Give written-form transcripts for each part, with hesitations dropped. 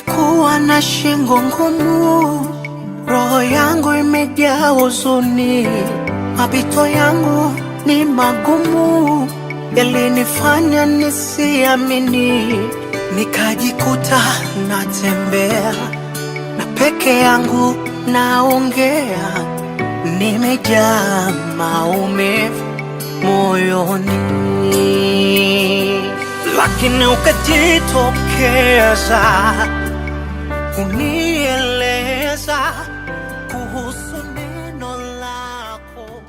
Nimekuwa na shingo ngumu, roho yangu imejaa huzuni, mapito yangu ni magumu, yalinifanya nisiamini, nikajikuta natembea na peke yangu naongea, nimejaa maumivu moyoni, lakini ukajitokeza unieleza kuhusu neno lako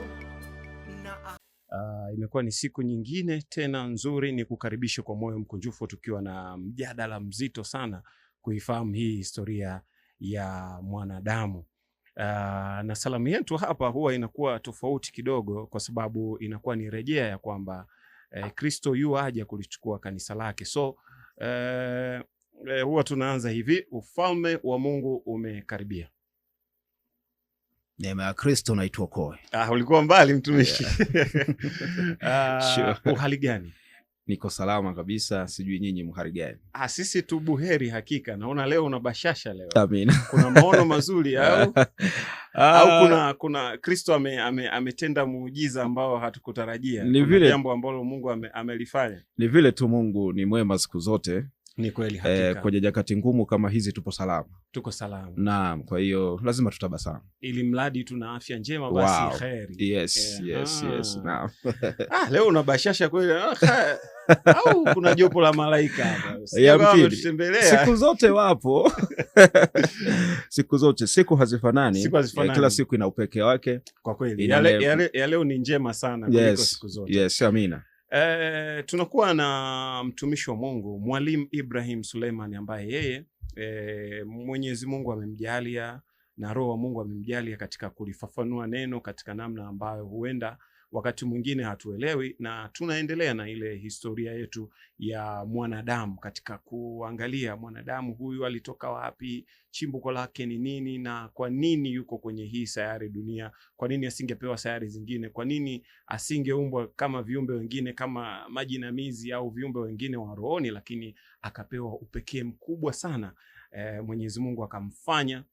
Imekuwa ni siku nyingine tena nzuri, ni kukaribisha kwa moyo mkunjufu tukiwa na mjadala mzito sana kuifahamu hii historia ya mwanadamu. Na salamu yetu hapa huwa inakuwa tofauti kidogo kwa sababu inakuwa ni rejea ya kwamba Kristo yu aja kulichukua kanisa lake. So huwa tunaanza hivi: ufalme wa Mungu umekaribia. Neema ya Kristo na ituokoe. Ulikuwa mbali mtumishi. Sure. Uhali gani? Niko salama kabisa, sijui nyinyi mhali gani? Sisi tu buheri hakika. Naona leo una bashasha leo. Amina. Kuna maono mazuri au kuna Kristo ametenda muujiza ambao hatukutarajia. Ni vile jambo ambalo Mungu amelifanya. Ni vile tu Mungu ni mwema siku zote. Ni kweli hakika. Kwenye nyakati ngumu kama hizi tupo salama. Tuko salama. Naam, kwa hiyo lazima tutabasamu. Ili mradi tuna afya njema basi kheri. Yes. Naam. Leo una bashasha kweli. Au kuna jopo la malaika hapa? Siku zote wapo. Siku zote, siku hazifanani. Kila siku ina upekee wake. Kwa kweli. Ya leo ni njema sana kuliko siku zote. Yes, amina. Tunakuwa na mtumishi wa Mungu Mwalimu Ibrahim Suleiman ambaye yeye Mwenyezi Mungu amemjalia na Roho wa Mungu amemjalia katika kulifafanua neno katika namna ambayo huenda wakati mwingine hatuelewi, na tunaendelea na ile historia yetu ya mwanadamu katika kuangalia mwanadamu huyu alitoka wapi, chimbuko lake ni nini, na kwa nini yuko kwenye hii sayari dunia, kwa nini asingepewa sayari zingine, kwa nini asingeumbwa kama viumbe wengine kama majinamizi au viumbe wengine wa rohoni, lakini akapewa upekee mkubwa sana. Mwenyezi Mungu akamfanya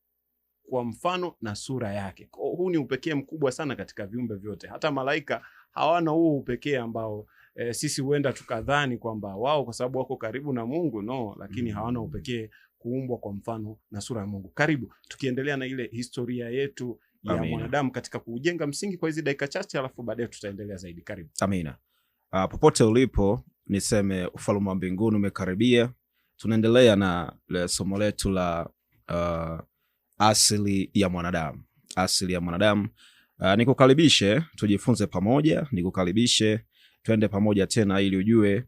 kwa mfano na sura yake. Huu ni upekee mkubwa sana katika viumbe vyote. Hata malaika hawana huu upekee ambao sisi huenda tukadhani kwamba wao kwa sababu wako karibu na Mungu, no, lakini hawana upekee, kuumbwa kwa mfano na sura ya Mungu. Karibu tukiendelea na ile historia yetu ya mwanadamu katika kujenga msingi kwa hizi dakika chache, alafu baadaye tutaendelea zaidi. Karibu. Amina. Popote ulipo niseme ufalme wa mbinguni umekaribia. Tunaendelea na somo letu la asili ya mwanadamu. Asili ya mwanadamu. Nikukaribishe tujifunze pamoja, nikukaribishe twende pamoja tena ili ujue.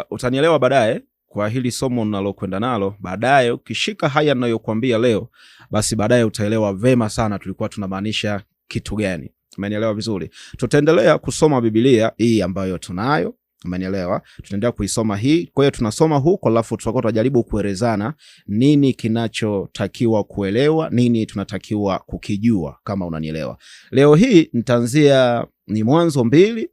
Utanielewa baadaye kwa hili somo ninalokwenda nalo. Baadaye ukishika haya ninayokuambia leo, basi baadaye utaelewa vema sana tulikuwa tunamaanisha kitu gani. Umenielewa vizuri? Tutaendelea kusoma Biblia hii ambayo tunayo. Umenielewa? Tunaendelea kuisoma hii. Kwa hiyo tunasoma huko, alafu tutakuwa tunajaribu kuelezana nini kinachotakiwa kuelewa, nini tunatakiwa kukijua, kama unanielewa. Leo hii nitaanzia ni Mwanzo 2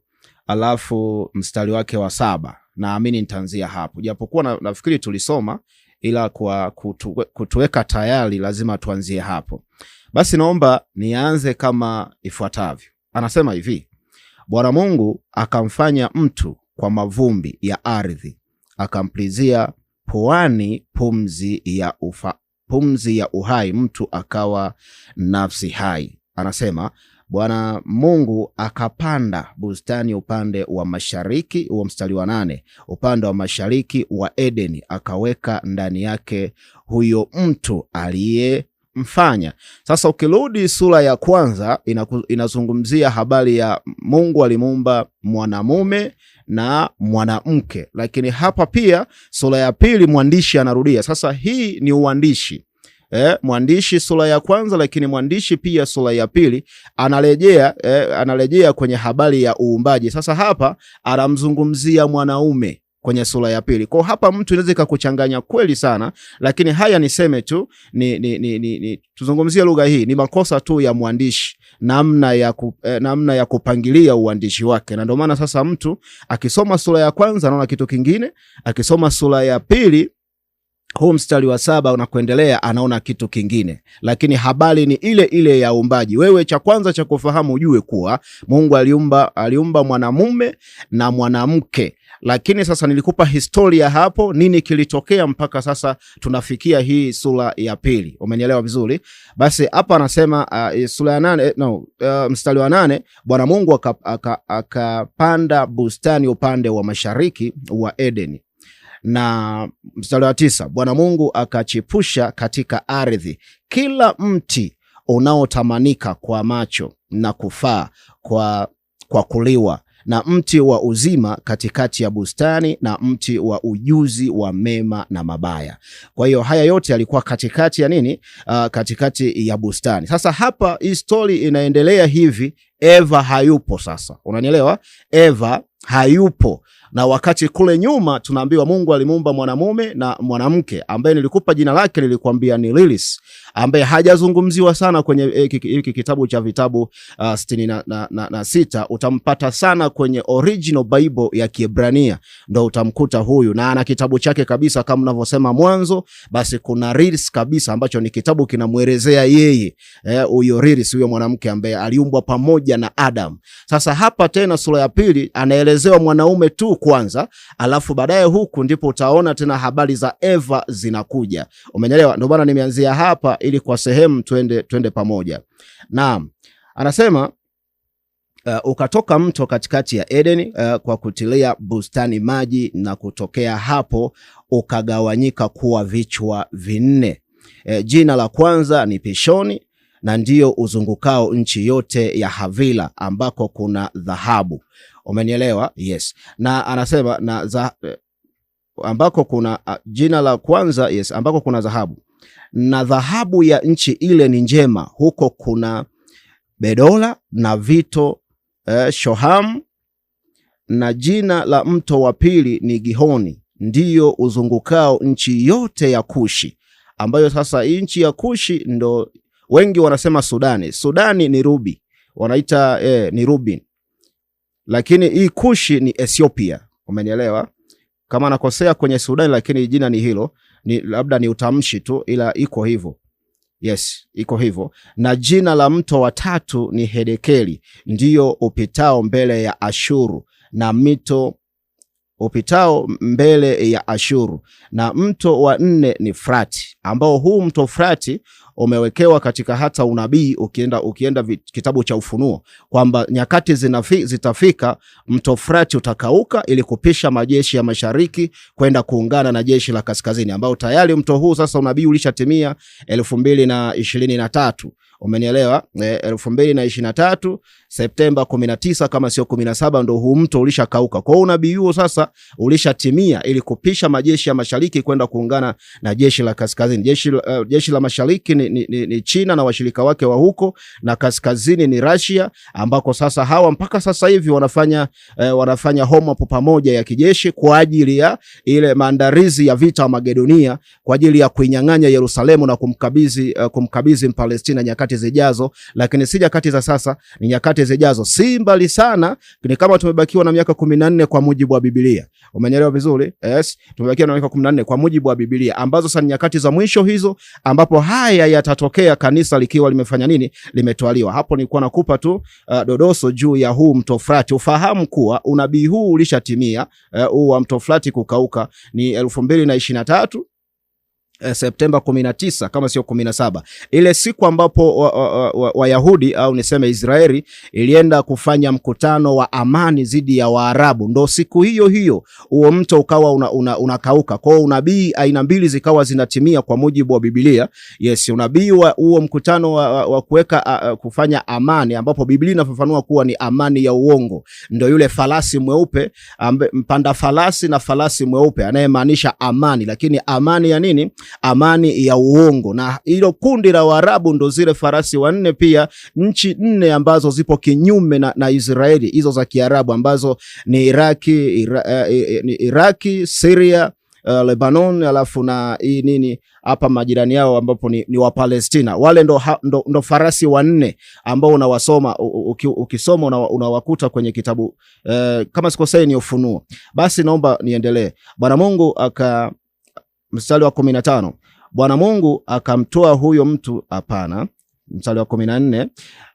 alafu mstari wake wa 7. Naamini nitaanzia hapo. Japokuwa nafikiri tulisoma, ila kwa kutuweka tayari lazima tuanzie hapo. Basi naomba nianze kama ifuatavyo. Anasema hivi: Bwana Mungu akamfanya mtu kwa mavumbi ya ardhi, akampulizia puani pumzi ya uhai, mtu akawa nafsi hai. Anasema Bwana Mungu akapanda bustani upande wa mashariki, wa mstari wa 8, upande wa mashariki wa Edeni, akaweka ndani yake huyo mtu aliyemfanya. Sasa ukirudi sura ya kwanza inazungumzia habari ya Mungu alimuumba mwanamume na mwanamke, lakini hapa pia sura ya pili mwandishi anarudia. Sasa hii ni uandishi. Mwandishi sura ya kwanza, lakini mwandishi pia sura ya pili analejea kwenye habari ya uumbaji. Sasa hapa anamzungumzia mwanaume kwenye sura ya pili. Kwa hapa mtu inaweza kukuchanganya kweli sana, lakini haya niseme tu tuzungumzie lugha hii, ni makosa tu ya mwandishi, namna ya kupangilia uandishi wake. Na ndio maana sasa mtu akisoma sura ya kwanza anaona kitu kingine, akisoma sura ya pili huu mstari wa 7 unakuendelea anaona kitu kingine, lakini habari ni ile ile ya uumbaji. Wewe cha kwanza cha kufahamu ujue kuwa Mungu aliumba mwanamume na mwanamke. Lakini sasa nilikupa historia hapo, nini kilitokea mpaka sasa tunafikia hii sura ya pili. Umenielewa vizuri? Basi hapa anasema sura ya 8 mstari wa 8, Bwana Mungu akapanda bustani upande wa mashariki wa Edeni. Na mstari wa 9, Bwana Mungu akachipusha katika ardhi kila mti unaotamanika kwa macho na kufaa kwa kuliwa, na mti wa uzima katikati ya bustani, na mti wa ujuzi wa mema na mabaya. Kwa hiyo haya yote yalikuwa katikati ya nini? Katikati ya bustani. Sasa hapa hii story inaendelea hivi, Eva hayupo sasa. Unanielewa? Eva hayupo. Na wakati kule nyuma tunaambiwa Mungu alimuumba mwanamume na mwanamke, ambaye nilikupa jina lake, nilikwambia ni Lilith, ambaye hajazungumziwa sana kwenye hiki kitabu cha vitabu 66. Utampata sana kwenye original Bible ya Kiebrania, ndo utamkuta huyu, na ana kitabu chake kabisa kama unavyosema mwanzo. Basi kuna Lilith kabisa ambacho ni kitabu kinamuelezea yeye huyo Lilith, huyo mwanamke ambaye aliumbwa pamoja na Adam. Sasa hapa tena sura ya pili anaelezewa mwanaume tu kwanza, alafu baadaye huku ndipo utaona tena habari za Eva zinakuja. Umeelewa? Ndio maana nimeanzia hapa ili kwa sehemu twende pamoja. Naam. Anasema ukatoka mto katikati ya Edeni kwa kutilia bustani maji, na kutokea hapo ukagawanyika kuwa vichwa vinne. Jina la kwanza ni Pishoni, na ndio uzungukao nchi yote ya Havila ambako kuna dhahabu. Umenielewa? Yes. Na anasema ambako kuna jina la kwanza, yes, ambako kuna dhahabu, na dhahabu ya nchi ile ni njema, huko kuna bedola na vito shoham. Na jina la mto wa pili ni Gihoni, ndiyo uzungukao nchi yote ya Kushi, ambayo sasa nchi ya Kushi ndo wengi wanasema Sudani. Sudani ni Rubi, wanaita ni Rubin, lakini hii Kushi ni Ethiopia. Umenielewa? Kama nakosea kwenye Sudani, lakini jina ni hilo, ni labda ni utamshi tu, ila iko hivyo. Yes, iko hivyo. Na jina la mto wa tatu ni Hedekeli, ndiyo upitao mbele ya Ashuru, na mito upitao mbele ya Ashuru. Na mto wa 4 ni Frati, ambao huu mto Frati umewekewa katika hata unabii. Ukienda kitabu cha Ufunuo kwamba nyakati zitafika mto Frati utakauka ili kupisha majeshi ya mashariki kwenda kuungana na jeshi la kaskazini, ambao tayari mto huu sasa unabii ulishatimia 2023. Umenielewa? 2023 Septemba 19 kama sio 17 ndo huu mto ulishakauka. Kwa hiyo unabii huo sasa ulishatimia ili kupisha majeshi ya mashariki kwenda kuungana na jeshi la kaskazini. Jeshi la mashariki ni China na washirika wake wa huko, na kaskazini ni Russia, ambako sasa hawa mpaka sasa hivi wanafanya home up pamoja ya kijeshi kwa ajili ya ile maandalizi ya vita wa Makedonia, kwa ajili ya kuinyang'anya Yerusalemu na kumkabidhi Mpalestina nyakati zijazo. Lakini si nyakati za sasa, ni nyakati zijazo, si mbali sana. Ni kama tumebakiwa na miaka 14 kwa mujibu wa Biblia. Umeelewa vizuri? Yes, tumebakiwa na miaka 14 kwa mujibu wa Biblia, ambazo sasa ni nyakati za mwisho hizo, ambapo haya yatatokea, kanisa likiwa limefanya nini? Limetwaliwa. Hapo nilikuwa nakupa tu dodoso juu ya huu mto Frati, ufahamu kuwa unabii huu ulishatimia. Huu wa mto Frati kukauka ni 2023 Septemba 19 kama sio 17, ile siku ambapo Wayahudi au niseme Israeli ilienda kufanya mkutano wa amani dhidi ya Waarabu. Ndo siku hiyo huo mto ukawa unakauka. Kwa hiyo unabii aina mbili zikawa zinatimia kwa mujibu wa Biblia. Yes, unabii wa huo mkutano wa kuweka kufanya amani, ambapo Biblia inafafanua kuwa ni amani ya uongo. Ndo yule farasi mweupe, mpanda farasi na farasi mweupe, anayemaanisha amani, lakini amani ya nini? Amani ya uongo. Na hilo kundi la Waarabu ndo zile farasi wanne, pia nchi 4 ambazo zipo kinyume na Israeli, hizo za Kiarabu, ambazo ni Iraki, Syria, Lebanon, alafu na hii nini hapa majirani yao ambapo ni wa Palestina. Wale ndo farasi wanne ambao unawasoma, ukisoma unawakuta kwenye kitabu kama sikosei ni Ufunuo. Basi naomba niendelee. Bwana Mungu mstari wa 15, Bwana Mungu akamtoa huyo mtu, hapana, mstari wa 14,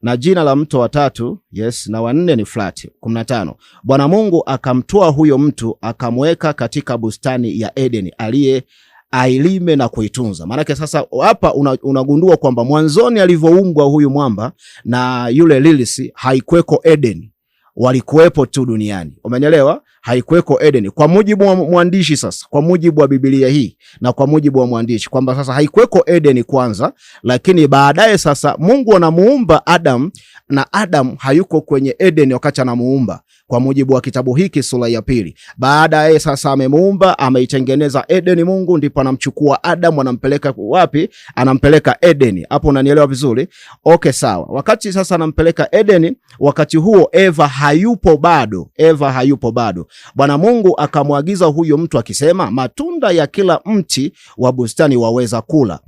na jina la mtu wa tatu, yes, na wa nne ni flat. 15, Bwana Mungu akamtoa huyo mtu akamweka katika bustani ya Edeni aliye ailime na kuitunza. Maana sasa hapa unagundua kwamba mwanzoni alivyoumbwa huyu mwamba na yule lilisi haikuweko Edeni, walikuwepo tu duniani. Umenielewa? Haikuweko Edeni. Kwa mujibu wa mwandishi sasa, kwa mujibu wa Biblia hii na kwa mujibu wa mwandishi kwamba sasa haikuweko Edeni kwanza, lakini baadaye sasa Mungu anamuumba Adam na Adam hayuko kwenye Edeni wakati anamuumba. Kwa mujibu wa kitabu hiki sura ya 2. Baadaye sasa amemuumba, ameitengeneza Edeni Mungu, ndipo anamchukua Adam anampeleka wapi? Anampeleka Edeni. Hapo unanielewa vizuri? Okay, sawa. Wakati sasa anampeleka Edeni, wakati huo Eva hayupo bado. Eva hayupo bado. Bwana Mungu akamwagiza huyo mtu akisema, matunda ya kila mti wa bustani waweza kula,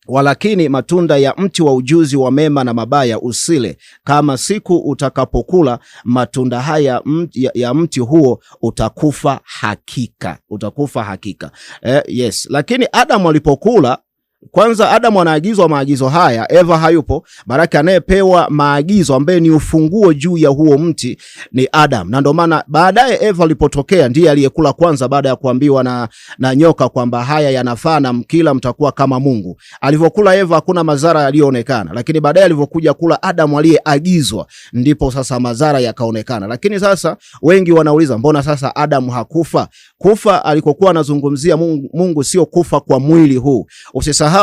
walakini matunda ya mti wa ujuzi wa mema na mabaya usile, kama siku utakapokula matunda haya ya mti huo utakufa hakika. Utakufa hakika. Yes. Lakini Adam alipokula, kwanza Adam anaagizwa maagizo haya, Eva hayupo, baraka anayepewa maagizo ambaye ni ufunguo juu ya huo mti ni Adam. Na ndio maana baadaye Eva alipotokea ndiye aliyekula kwanza, baada ya kuambiwa na nyoka kwamba haya yanafaa na mkila mtakuwa kama Mungu. Alivyokula Eva hakuna madhara yaliyoonekana, lakini baadaye alivyokuja kula Adam aliyeagizwa ndipo sasa madhara yakaonekana. Lakini sasa wengi wanauliza, mbona sasa Adam hakufa? Kufa alikokuwa anazungumzia Mungu sio kufa kwa mwili huu. Usisahau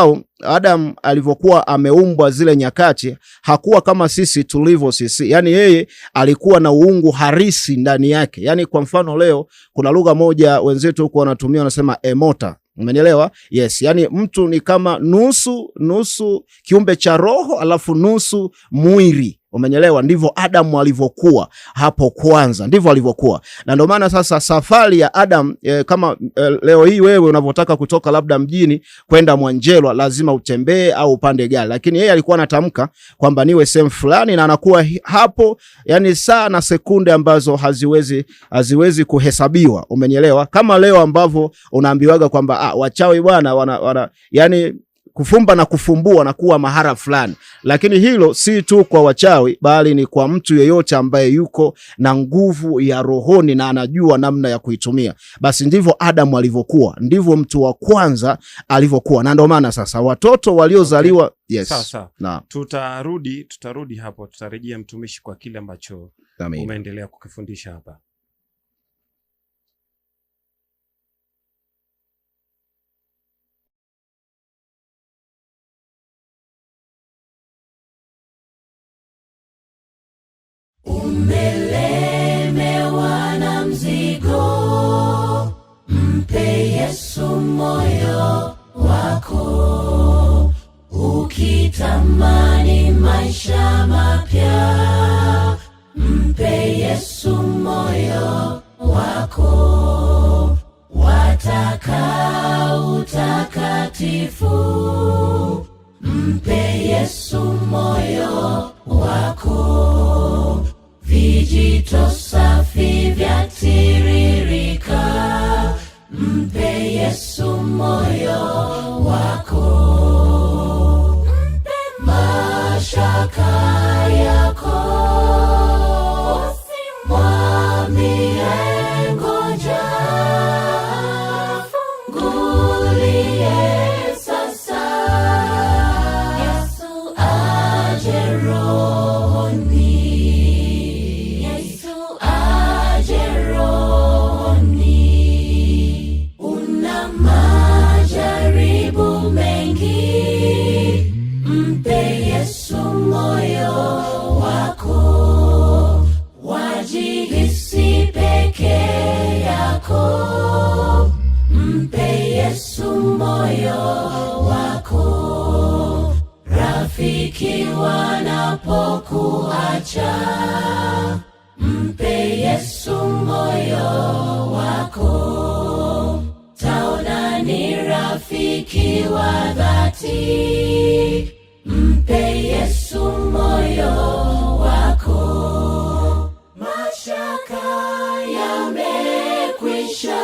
Adam alivyokuwa ameumbwa zile nyakati hakuwa kama sisi tulivyo sisi. Yani yeye alikuwa na uungu harisi ndani yake. Yani kwa mfano leo kuna lugha moja wenzetu huko wanatumia, wanasema emota. Umenielewa? Yes, yani mtu ni kama nusu kiumbe cha roho alafu nusu mwili. Umenielewa? Ndivyo Adam alivyokuwa hapo kwanza, ndivyo alivyokuwa. Na ndio maana sasa safari ya Adam kama leo hii wewe unavyotaka kutoka labda mjini kwenda Mwanjelwa lazima utembee au upande gari, lakini yeye alikuwa anatamka kwamba niwe sehemu fulani, na anakuwa hapo yani saa na sekunde ambazo haziwezi kuhesabiwa. Umenielewa? Kama leo ambavyo unaambiwaga kwamba wachawi bwana wana yani kufumba na kufumbua na kuwa mahara fulani. Lakini hilo si tu kwa wachawi, bali ni kwa mtu yeyote ambaye yuko na nguvu ya rohoni na anajua namna ya kuitumia. Basi ndivyo Adam alivyokuwa, ndivyo mtu wa kwanza alivyokuwa. Na ndio maana sasa watoto waliozaliwa, okay. Yes. Sasa tutarudi hapo, tutarejea mtumishi kwa kile ambacho umeendelea kukifundisha hapa. Umelemewa na mzigo, mpe Yesu moyo wako. Ukitamani maisha mapya, mpe Yesu moyo wako. Wataka utakatifu, mpe Yesu moyo wako. Vijito safi vyatiririka, mpe Yesu moyo wako. Mpe mashaka yako, mwambie ngoja, fungulie sasa. Yesu aje rohoni, una majaribu mengi, mpe Yesu moyo wako. Wajihisi peke yako, mpe Yesu moyo wako. Rafiki wanapokuacha, mpe Yesu moyo wako. Taona ni rafiki wa dhati, mpe Yesu moyo wako. Mashaka yamekwisha,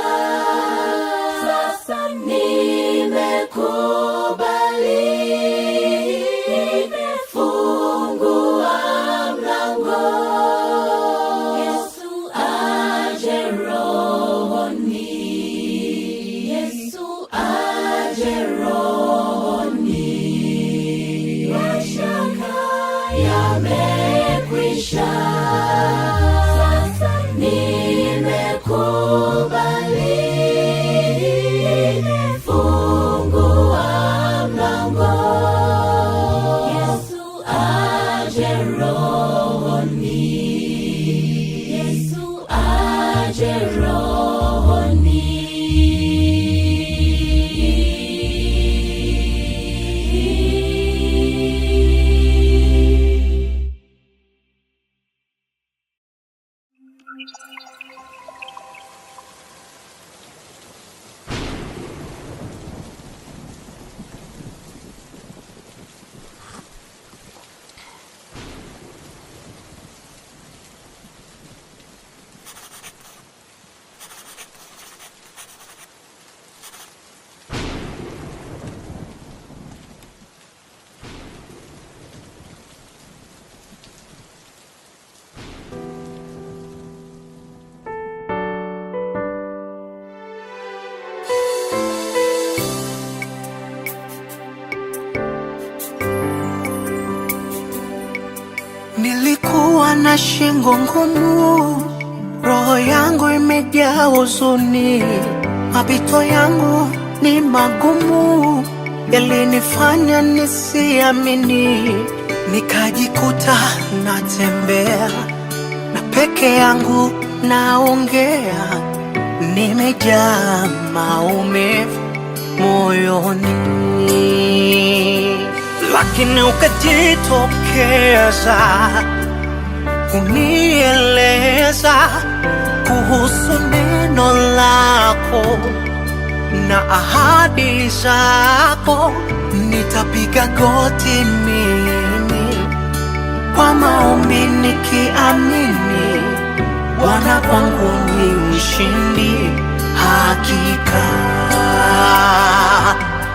Nilikuwa na shingo ngumu, roho yangu imejaa huzuni, mapito yangu ni magumu, yalinifanya nisiamini, nikajikuta natembea na peke yangu naongea, nimejaa maumivu moyoni, lakini ukajitokeza unieleza kuhusu neno lako na ahadi zako. Nitapiga goti mimi kwa maombi nikiamini, Bwana kwangu ni mshindi hakika.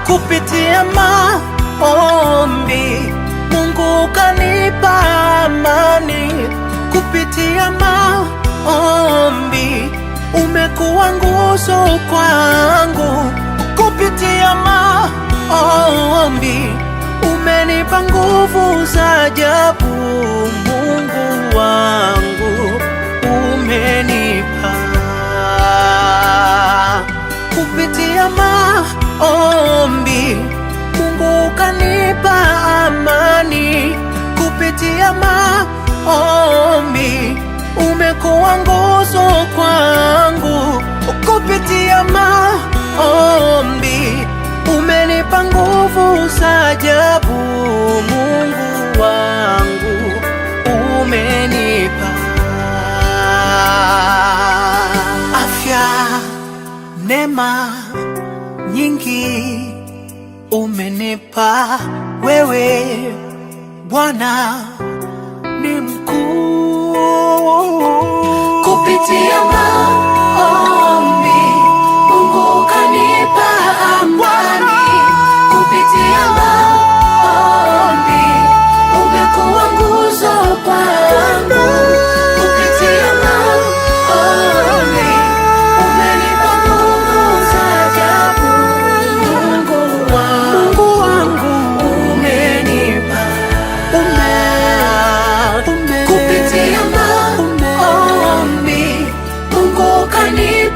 Kupitia maombi Mungu kanipa amani, kupitia maombi umekuwa nguzo kwangu, kupitia maombi umenipa nguvu za ajabu. Mungu wangu umenipa, kupitia maombi Mungu kanipa amani, kupitia maombi umekuwa nguzo kwangu, kupitia maombi umenipa nguvu za ajabu. Mungu wangu umenipa afya, neema nyingi umenipa wewe. Bwana ni mkuu, kupitia maombi Mungu kanipa amani, kupitia maombi umekuwa nguzo kwangu, kupitia maombi umenipa nguvu za ajabu. Mungu wangu umenipa, kupitia maombi Mungu kanipa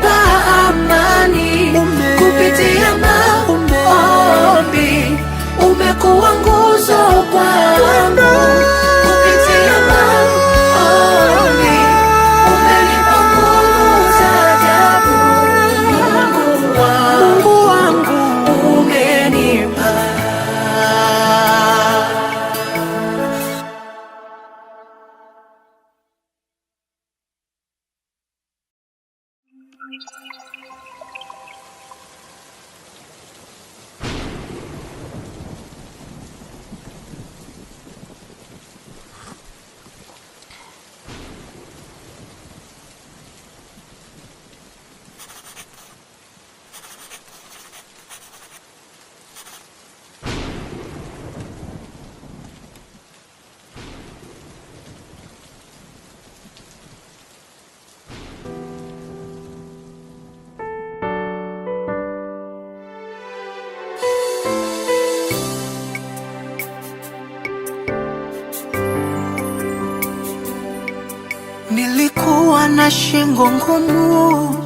na shingo ngumu,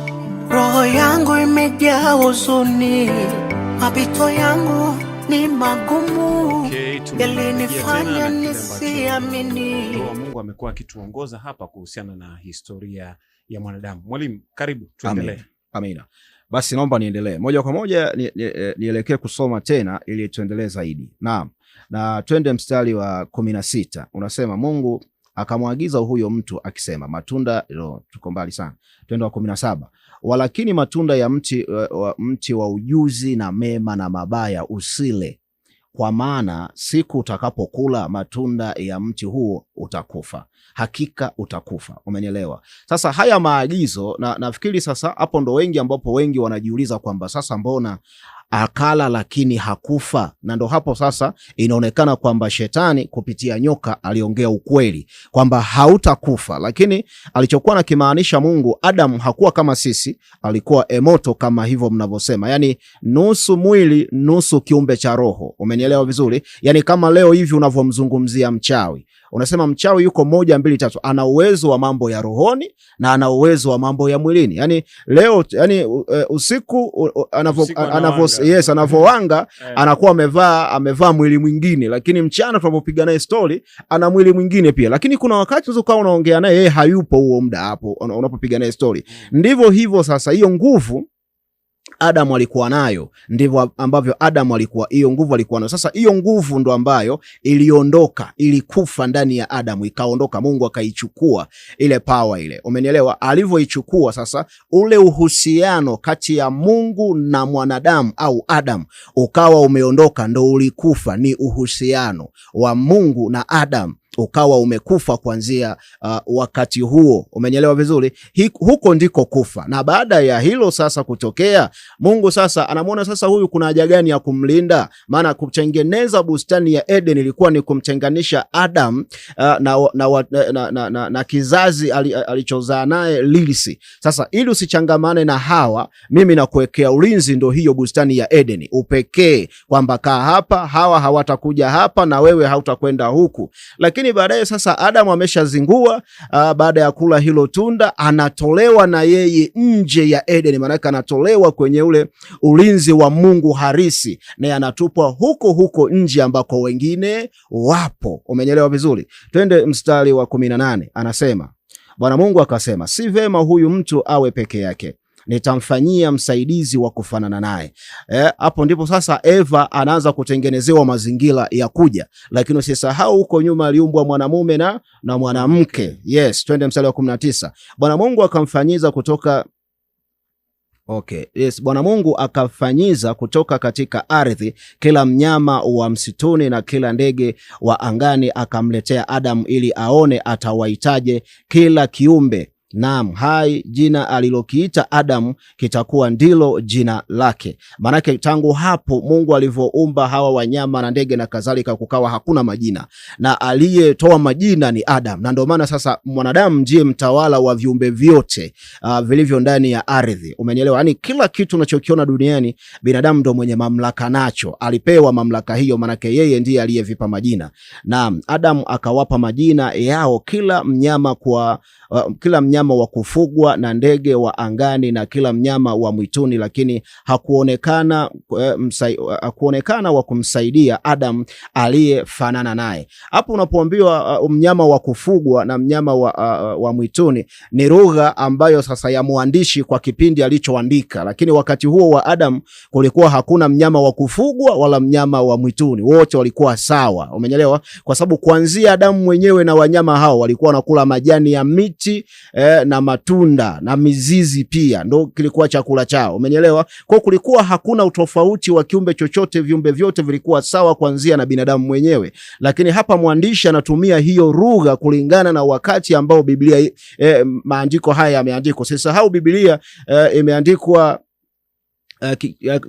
roho yangu imejaa huzuni, mapito yangu ni magumu, yalinifanya nisiamini. Mungu amekuwa akituongoza hapa kuhusiana na historia ya mwanadamu. Mwalimu, karibu tuendelee. Amina. Basi naomba niendelee. Moja kwa moja nielekee kusoma tena ili tuendelee zaidi. Naam. Na twende mstari wa 16. Unasema Mungu akamwagiza huyo mtu akisema, matunda tuko mbali sana. Twende wa 17. Walakini matunda ya mti wa ujuzi na mema na mabaya usile, kwa maana siku utakapokula matunda ya mti huo utakufa. Hakika utakufa. Umenielewa? Sasa haya maagizo, na nafikiri sasa hapo ndo wengi wanajiuliza kwamba sasa mbona akala lakini hakufa? Na ndo hapo sasa inaonekana kwamba shetani kupitia nyoka aliongea ukweli kwamba hautakufa, lakini alichokuwa na kimaanisha Mungu, Adam hakuwa kama sisi, alikuwa emoto kama hivyo mnavyosema, yani nusu mwili nusu kiumbe cha roho. Umenielewa vizuri? Yani kama leo hivi unavyomzungumzia mchawi, unasema mchawi yuko 1 2 3, ana uwezo wa mambo ya rohoni na ana uwezo wa mambo ya mwilini. Yani leo, yani usiku anavowanga anakuwa amevaa mwili mwingine, lakini mchana tunapopiga naye story ana mwili mwingine pia. Lakini kuna wakati unazokaa unaongea naye yeye hayupo huo muda hapo unapopiga naye story. Ndivyo hivyo sasa, hiyo nguvu Adam alikuwa nayo, ndivyo ambavyo Adam alikuwa, hiyo nguvu alikuwa nayo. Sasa hiyo nguvu ndo ambayo iliondoka, ilikufa ndani ya Adam, ikaondoka. Mungu akaichukua ile power ile. Umenielewa? Alivyoichukua sasa, ule uhusiano kati ya Mungu na mwanadamu au Adam ukawa umeondoka, ndo ulikufa. Ni uhusiano wa Mungu na Adam ukawa umekufa kuanzia wakati huo. Umenielewa vizuri? Huko ndiko kufa. Na baada ya hilo sasa kutokea, Mungu sasa anamuona sasa huyu kuna haja gani ya kumlinda? Maana kutengeneza bustani ya Eden ilikuwa ni kumtenganisha Adam na kizazi alichozaa naye Lilisi. Sasa ili usichangamane na Hawa, mimi nakuwekea ulinzi, ndo hiyo bustani ya Eden upekee, kwamba kaa hapa, Hawa hawatakuja hapa na wewe hautakwenda huku. Lakini baadaye sasa Adam ameshazingua, baada ya kula hilo tunda anatolewa na yeye nje ya Eden, maana anatolewa kwenye ule ulinzi wa Mungu harisi, na anatupwa huko nje ambako wengine wapo. Umenyelewa vizuri? Twende mstari wa 18. Anasema Bwana Mungu akasema, si vema huyu mtu awe peke yake, nitamfanyia msaidizi wa kufanana naye. Hapo ndipo sasa Eva anaanza kutengenezewa mazingira ya kuja, lakini usisahau huko nyuma aliumbwa mwanamume na mwanamke. Yes, twende mstari wa 19. Bwana Mungu akamfanyiza kutoka Bwana Mungu akafanyiza kutoka katika ardhi kila mnyama wa msituni na kila ndege wa angani, akamletea Adam ili aone atawaitaje kila kiumbe. Naam, hai jina alilokiita Adam kitakuwa ndilo jina lake. Manake tangu hapo Mungu alivyoumba hawa wanyama na ndege na kadhalika, kukawa hakuna majina, na aliyetoa majina ni Adam. Na ndio maana sasa mwanadamu ndiye mtawala wa viumbe vyote vilivyo ndani ya ardhi. Umenielewa? Yani kila kitu unachokiona duniani binadamu ndo mwenye mamlaka nacho, alipewa mamlaka hiyo, manake yeye ndiye aliyevipa majina. Naam, Adam akawapa majina yao kila mnyama wa kufugwa na ndege wa angani na kila mnyama wa mwituni, lakini hakuonekana wa kumsaidia Adam aliyefanana naye. Hapo unapoambiwa mnyama wa kufugwa na mnyama wa mwituni ni lugha ambayo sasa ya mwandishi kwa kipindi alichoandika, lakini wakati huo wa Adam kulikuwa hakuna mnyama wa kufugwa wala mnyama wa mwituni, wote walikuwa sawa. Umenyelewa? Kwa sababu kuanzia Adam mwenyewe na wanyama hao walikuwa wanakula majani ya miti na matunda na mizizi pia, ndo kilikuwa chakula chao. Umenielewa? Kwa kulikuwa hakuna utofauti wa kiumbe chochote, viumbe vyote vilikuwa sawa kuanzia na binadamu mwenyewe. Lakini hapa mwandishi anatumia hiyo lugha kulingana na wakati ambao Biblia maandiko haya yameandikwa. Sisahau Biblia imeandikwa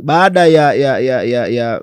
baada ya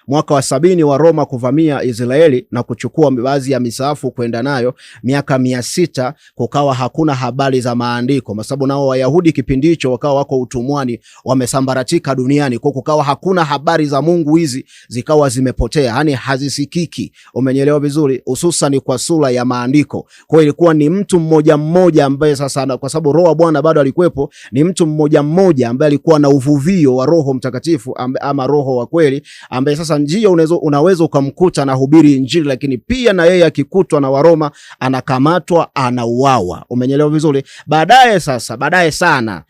mwaka wa 70 wa Roma kuvamia Israeli na kuchukua baadhi ya misahafu kwenda nayo, miaka 600 kukawa hakuna habari za maandiko, kwa sababu nao Wayahudi kipindi hicho wakawa wako utumwani, wamesambaratika duniani, kwa kukawa hakuna habari za Mungu, hizi zikawa zimepotea, yani hazisikiki. Umenyelewa vizuri, hususan kwa sura ya maandiko. Kwa ilikuwa ni mtu mmoja mmoja ambaye sasa, kwa sababu Roho wa Bwana bado alikuwepo, ni mtu mmoja mmoja ambaye alikuwa na uvuvio wa Roho Mtakatifu ama Roho wa kweli, ambaye sasa njia unaweza ukamkuta na hubiri Injili, lakini pia na yeye akikutwa na Waroma anakamatwa, anauawa. Umenyelewa vizuri. Baadaye sana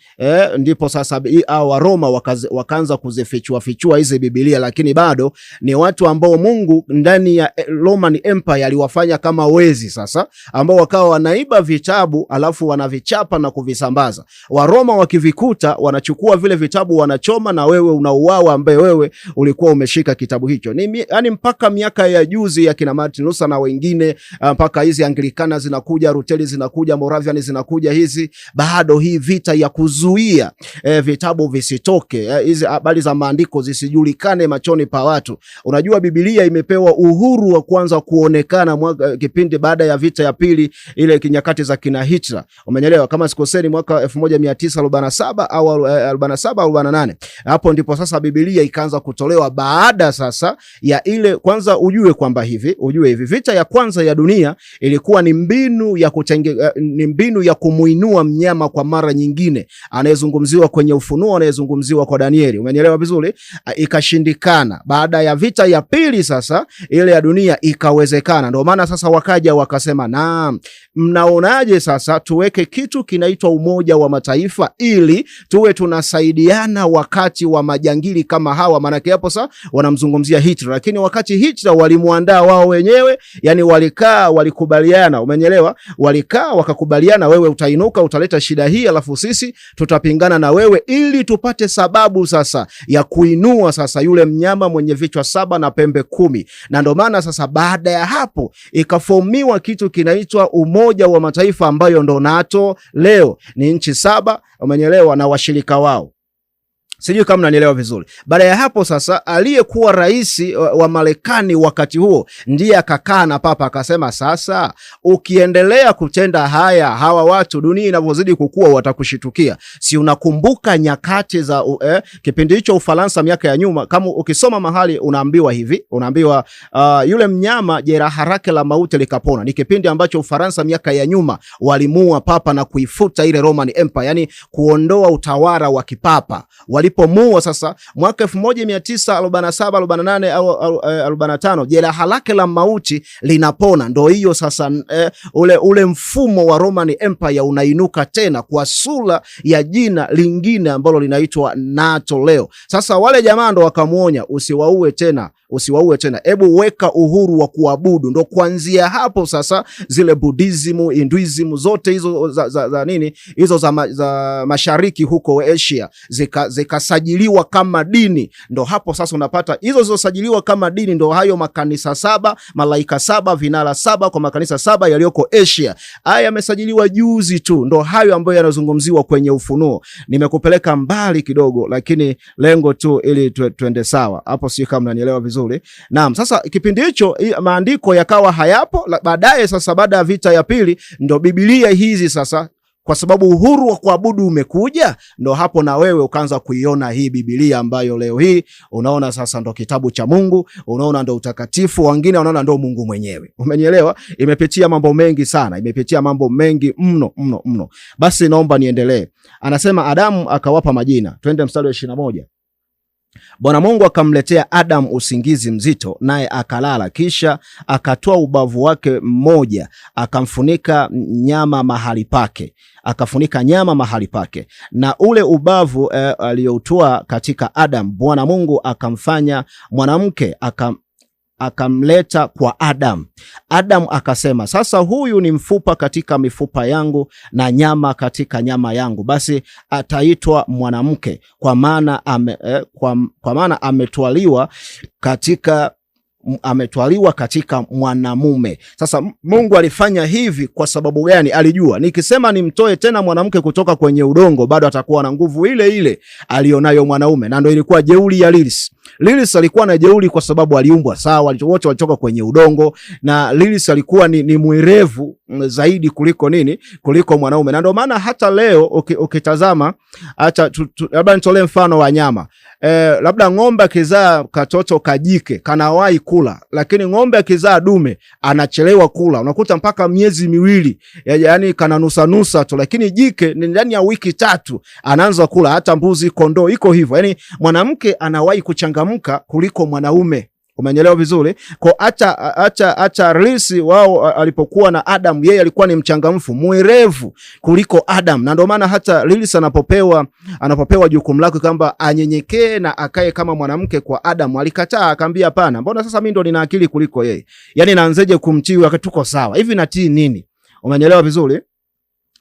ndipo sasa Waroma wakaanza kuzifichua hizi Biblia, lakini bado ni watu ambao Mungu ndani ya Roman Empire aliwafanya kama wezi sasa, ambao wakawa wanaiba vitabu alafu wanavichapa na kuvisambaza. Waroma wakivikuta wanachukua vile vitabu wanachoma, na wewe unauawa ambaye wewe ulikuwa umeshika kitabu hicho. Yani mpaka miaka ya juzi ya kina Martin Luther na wengine, mpaka hizi Anglikana zinakuja, Ruteli zinakuja, Moravian zinakuja, hizi bado hii vita ya kuzuia vitabu visitoke, hizi habari za maandiko zisijulikane machoni pa watu. Unajua Biblia imepewa uhuru wa kwanza kuonekana kipindi baada ya vita ya pili, ile nyakati za kina Hitler. Umenyelewa, kama sikoseni mwaka 1947 au 47 au 48. Hapo ndipo sasa Biblia ikaanza kutolewa baada sasa ya ile. Kwanza ujue hivi vita ya kwanza ya dunia ilikuwa ni mbinu ya kumuinua mnyama kwa mara nyingine, anayezungumziwa kwenye Ufunuo, anayezungumziwa kwa Danieli. Umenyelewa vizuri, ikashindikana. Baada ya vita ya pili sasa ile ya dunia ikawezekana. Ndio maana sasa wakaja wakasema, naam, mnaonaje sasa tuweke kitu kinaitwa Umoja wa Mataifa ili tuwe tunasaidiana wakati wa majangili kama hawa. Maana hapo sasa wanamzungumzia Hitler, lakini wakati Hitler walimuandaa wao wenyewe, yani walikubaliana. Umenyelewa, wakakubaliana, wewe utainuka utaleta shida hii, alafu sisi tutapingana na wewe, ili tupate sababu sasa ya kuinua sasa yule mnyama mwenye vichwa 7 na pembe 10. Na ndio maana sasa baada ya hapo ikafomiwa kitu kinaitwa Umoja wa Mataifa, ambayo ndo NATO leo. Ni nchi 7, umenyelewa, na washirika wao. Sijui kama mnanielewa vizuri. Baada ya hapo sasa aliyekuwa rais wa Marekani wakati huo ndiye akakaa na papa akasema, sasa ukiendelea kutenda haya, hawa watu dunia inavyozidi kukua watakushitukia. Si unakumbuka nyakati za kipindi hicho Ufaransa miaka ya nyuma, kama ukisoma mahali unaambiwa yule mnyama jeraha lake la mauti likapona. Ni kipindi ambacho Ufaransa miaka ya nyuma walimua papa na kuifuta ile Roman Empire, yani kuondoa utawala wa kipapa. Walipomua sasa mwaka 1947 48 au 45, jeraha lake la mauti linapona. Ndio hiyo sasa ule mfumo wa Roman Empire unainuka tena kwa sura ya jina lingine ambalo linaitwa NATO leo. Sasa wale jamaa ndo wakamuonya, usiwaue tena, hebu weka uhuru wa kuabudu. Ndo kuanzia hapo sasa zile Buddhism, Hinduism zote hizo za mashariki huko Asia zikasajiliwa kama dini. Ndo hapo sasa unapata hizo zilizosajiliwa kama dini, ndo hayo makanisa 7, malaika 7, vinara 7 kwa makanisa 7 yaliyoko Asia. Haya yamesajiliwa juzi tu, ndo hayo ambayo yanazungumziwa kwenye Ufunuo. Nimekupeleka mbali kidogo, lakini lengo tu ili tuende sawa. Hapo sio kama unanielewa vizuri. Naam, sasa kipindi hicho maandiko yakawa hayapo. Baadaye sasa baada ya vita ya pili ndo Biblia hizi sasa, kwa sababu uhuru wa kuabudu umekuja, ndo hapo na wewe ukaanza kuiona hii Biblia ambayo leo hii unaona sasa ndo kitabu cha Mungu, unaona ndo utakatifu, wengine wanaona ndo Mungu mwenyewe. Umenielewa? Imepitia mambo mengi sana, imepitia mambo mengi mno. Basi naomba niendelee. Anasema Adamu akawapa majina. Twende mstari wa 21. Bwana Mungu akamletea Adam usingizi mzito, naye akalala. Kisha akatoa ubavu wake mmoja, akamfunika nyama mahali pake. Na ule ubavu aliyoutoa katika Adam, Bwana Mungu akamfanya mwanamke, akamleta kwa Adam. Adam akasema, sasa huyu ni mfupa katika mifupa yangu na nyama katika nyama yangu, basi ataitwa mwanamke, kwa maana ametwaliwa katika ametwaliwa katika mwanamume. Sasa Mungu alifanya hivi kwa sababu gani? Alijua nikisema nimtoe tena mwanamke kutoka kwenye udongo, bado atakuwa na nguvu ile ile alionayo mwanaume. Na ndio ilikuwa jeuri ya Lilith. Lilith alikuwa na jeuri kwa sababu aliumbwa sawa, wote walitoka kwenye udongo, na Lilith alikuwa ni mwerevu zaidi kuliko mwanaume. Na ndio maana hata leo ukitazama, acha labda nitolee mfano wa nyama. Labda ng'ombe akizaa katoto kajike kanawahi kula, lakini ng'ombe akizaa dume anachelewa kula. Unakuta mpaka miezi miwili, yani kananusa tu, lakini jike ni ndani ya wiki 3 anaanza kula. Hata mbuzi, kondoo iko hivyo. Yani mwanamke anawahi kuchangamka kuliko mwanaume. Umenyelewa vizuri? Kwa acha Lilith wao alipokuwa na Adam, yeye alikuwa ni mchangamfu, mwerevu kuliko Adam. Na ndio maana hata Lilith anapopewa jukumu lake kwamba anyenyekee na akae kama mwanamke kwa Adam, alikataa, akamwambia hapana, mbona sasa mimi ndo nina akili kuliko yeye? Yani naanzeje kumtii wakati tuko sawa? Hivi natii nini? Umenyelewa vizuri?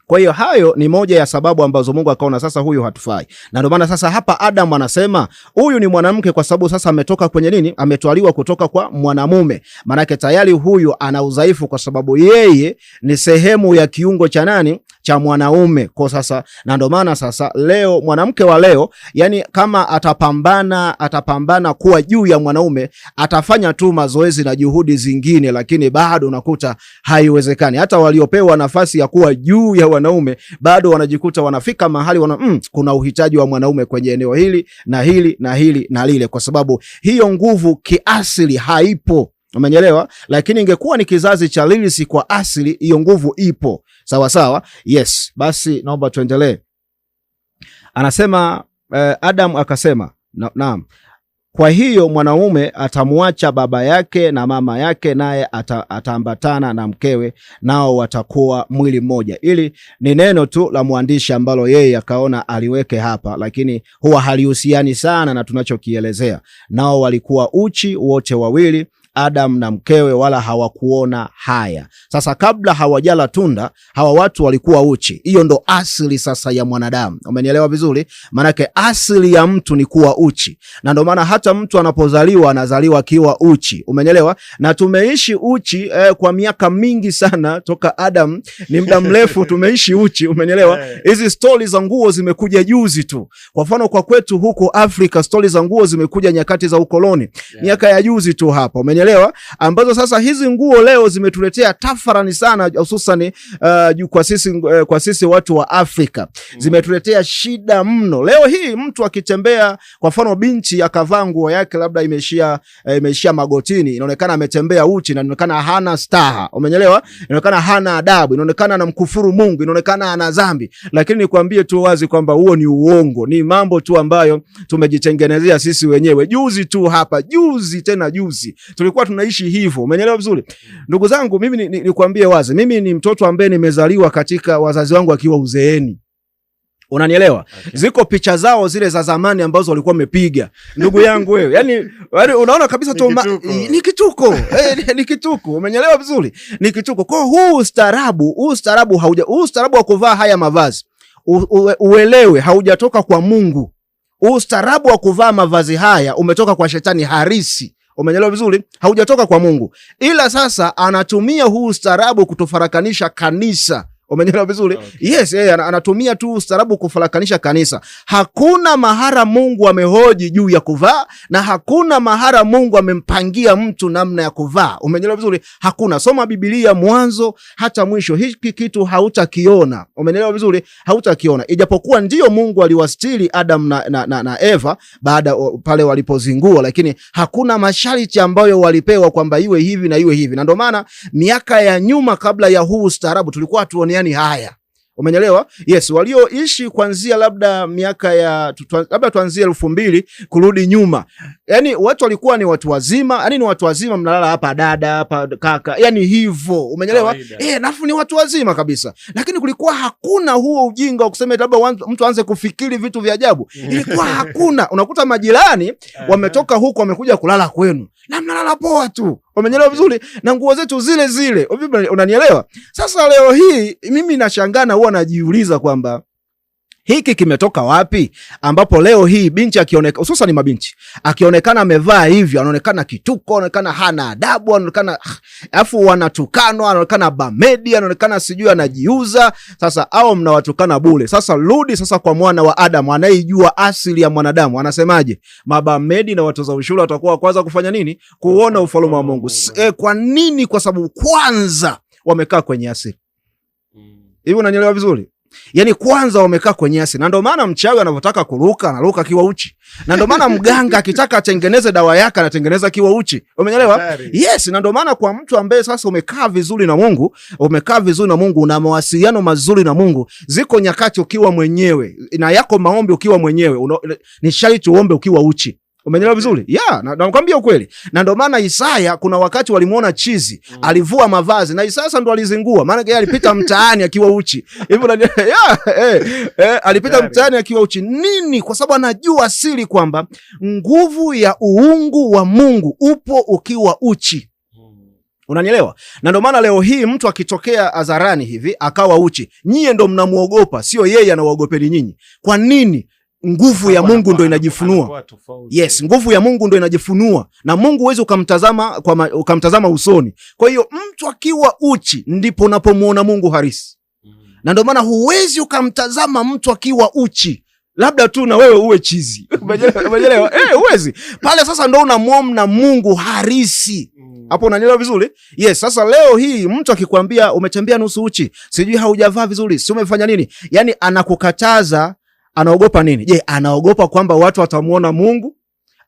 Kwa hiyo hayo ni moja ya sababu ambazo Mungu akaona sasa huyu hatufai. Na ndio maana sasa hapa Adam anasema huyu ni mwanamke kwa sababu sasa ametoka kwenye nini? Ametwaliwa kutoka kwa mwanamume. Maana yake tayari huyu ana udhaifu kwa sababu yeye ni sehemu ya kiungo cha nani? Cha mwanaume. Kwa sasa, na ndio maana sasa leo mwanamke wa leo, yani kama atapambana kuwa juu ya mwanaume, atafanya tu mazoezi na juhudi zingine, lakini bado unakuta haiwezekani. Hata waliopewa nafasi ya kuwa juu ya wanaume bado wanajikuta wanafika mahali kuna uhitaji wa mwanaume kwenye eneo hili na hili na hili na lile, kwa sababu hiyo nguvu kiasili haipo. Umenyelewa? Lakini ingekuwa ni kizazi cha Lilith, kwa asili hiyo nguvu ipo. Sawa sawa? Yes. Basi naomba tuendelee. Anasema Adam akasema, naam, kwa hiyo mwanaume atamuacha baba yake na mama yake, naye ataambatana na mkewe, nao watakuwa mwili mmoja. Ili ni neno tu la mwandishi ambalo yeye akaona aliweke hapa, lakini huwa halihusiani sana na tunachokielezea. Nao walikuwa uchi wote wawili, Adam na mkewe, wala hawakuona haya. Sasa kabla hawajala tunda, hawa watu walikuwa uchi. Hiyo ndo asili sasa ya mwanadamu. Umenielewa vizuri? Manake asili ya mtu ni kuwa uchi. Na ndo maana hata mtu anapozaliwa anazaliwa akiwa uchi. Umenielewa? Na tumeishi uchi kwa miaka mingi sana, toka Adam ni muda mrefu tumeishi uchi. Umenielewa? Hizi stories za nguo zimekuja juzi tu. Kwa mfano kwa kwetu huko Afrika, stories za nguo zimekuja nyakati za ukoloni. Miaka ya juzi tu hapa. Umenielewa? Ambazo sasa hizi nguo leo zimetuletea tafarani sana, hususan kwa sisi watu wa Afrika. Zimetuletea shida mno. Leo hii mtu akitembea, kwa mfano binti akavaa nguo yake labda imeishia magotini, inaonekana ametembea uchi, na inaonekana hana staha. Umenyelewa? Inaonekana hana adabu, inaonekana anamkufuru Mungu, inaonekana ana dhambi. Lakini nikwambie tu wazi kwamba huo ni uongo. Ni mambo tu ambayo tumejitengenezea sisi wenyewe. Juzi tu hapa, juzi tulikuwa tunaishi hivyo. Umenyelewa vizuri? Ndugu zangu, mimi nikwambie wazi, mimi ni mtoto ambaye nimezaliwa katika wazazi wangu akiwa uzeeni. Unanielewa? Okay. Ziko picha zao zile za zamani ambazo walikuwa wamepiga. Ndugu yangu wewe, yani unaona kabisa tu ni kituko. Ni kituko. Umenyelewa vizuri? Ni kituko. Kwa huu ustaarabu wa kuvaa haya mavazi, uelewe haujatoka kwa Mungu. Ustaarabu wa kuvaa mavazi haya umetoka kwa shetani harisi. Umenyelewa vizuri? Haujatoka kwa Mungu. Ila sasa anatumia huu ustaarabu kutufarakanisha kanisa. Umenyelewa vizuri? Okay. Yes, anatumia tu ustaarabu kufarakanisha kanisa. Hakuna mahara Mungu amehoji juu ya kuvaa, na hakuna mahara Mungu amempangia mtu namna ya kuvaa. Umenyelewa vizuri? Hakuna. Soma Biblia mwanzo hata mwisho, hiki kitu hautakiona. Umenyelewa vizuri? Hautakiona. Ijapokuwa ndio Mungu aliwastiri Adam na Eva baada pale walipozingua, lakini hakuna masharti ambayo walipewa kwamba iwe hivi na iwe hivi. Na ndio maana miaka ya nyuma kabla ya huu ustaarabu tulikuwa tuone yani haya. Umenyelewa? Yes, walioishi kuanzia labda miaka ya labda tuanzie 2000 kurudi nyuma. Yani watu walikuwa ni watu wazima, yani ni watu wazima, mnalala hapa dada, hapa kaka, yani hivyo. Umenyelewa? Nafu ni watu wazima kabisa. Lakini kulikuwa hakuna huo ujinga wa kusema labda mtu aanze kufikiri vitu vya ajabu. Ilikuwa hakuna. Unakuta majirani wametoka huko wamekuja kulala kwenu, na mnalala poa tu. Umenyelewa vizuri? Na nguo zetu zile zile. Unanielewa? Sasa leo hii mimi nashangaa, huwa najiuliza kwamba hiki kimetoka wapi? Ambapo leo hii binti akionekana, hususan mabinti, akionekana amevaa hivyo, anaonekana kituko, anaonekana hana adabu, anaonekana afu wanatukanwa, anaonekana bamedi, anaonekana sijui anajiuza. Sasa au mnawatukana bure. Sasa rudi sasa kwa mwana wa Adamu anayejua asili ya mwanadamu. Anasemaje? Mabamedi na watoza ushuru watakuwa kwanza kufanya nini? Kuona ufalme wa Mungu. Kwa nini? Kwa sababu kwanza wamekaa kwenye asili. Hivi unanielewa vizuri? Yani kwanza wamekaa kwenye asili. Na ndio maana mchawi anapotaka kuruka, anaruka kiwa uchi. Na ndio maana mganga akitaka atengeneze dawa yake anatengeneza kiwa uchi. Umeelewa? Yes, na ndio maana kwa mtu ambaye sasa umekaa vizuri na Mungu, una mawasiliano mazuri na Mungu, ziko nyakati ukiwa mwenyewe na yako maombi ukiwa mwenyewe, ni sharti uombe ukiwa uchi. Umeelewa vizuri? Yeah, na nakwambia ukweli. Na ndio maana Isaya kuna wakati walimuona chizi, alivua mavazi na Isaya ndo alizingua. Maana yeye alipita mtaani akiwa uchi. Hivyo alipita mtaani akiwa uchi. Nini? Kwa sababu anajua siri kwamba nguvu ya uungu wa Mungu upo ukiwa uchi. Unanielewa? Na ndio maana leo hii mtu akitokea hadharani hivi akawa uchi, nyie ndo mnamuogopa, sio yeye anawaogopeni nyinyi. Kwa nini? Nguvu ya Mungu ndo inajifunua. Yes, nguvu ya Mungu ndo inajifunua. Na Mungu huwezi ukamtazama usoni. Kwa hiyo mtu akiwa uchi ndipo unapomuona Mungu harisi. Na ndio maana huwezi ukamtazama mtu akiwa uchi. Labda tu na wewe uwe chizi. Umeelewa? Huwezi. Pale sasa ndo unamuona Mungu harisi. Hapo unanielewa vizuri? Yes, sasa leo hii mtu akikwambia umetembea nusu uchi, sijui haujavaa vizuri, si umefanya nini? Yani anakukataza. Anaogopa nini? Je, anaogopa kwamba watu watamuona Mungu?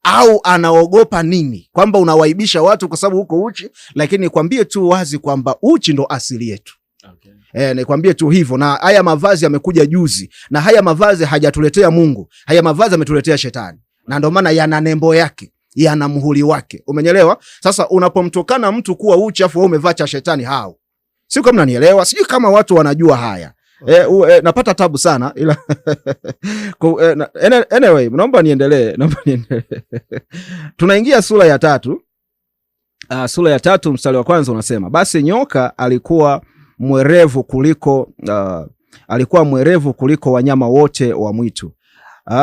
Au anaogopa nini? Kwamba unawaibisha watu kwa sababu uko uchi? Lakini nikwambie tu wazi kwamba uchi ndo asili yetu. Okay. Nikwambie tu hivyo. Na haya mavazi yamekuja juzi. Na haya mavazi hajatuletea Mungu. Haya mavazi ametuletea shetani. Na ndio maana yana nembo yake, yana muhuri wake. Umenyelewa? Sasa unapomtokana mtu kuwa uchi afu wewe umevaa cha shetani hao. Sio kama unanielewa? Sijui kama watu wanajua haya. Napata tabu sana ila anyway, naomba niendelee. Tunaingia sura ya 3. Sura ya 3 mstari wa kwanza unasema, basi nyoka alikuwa mwerevu kuliko wanyama wote wa mwitu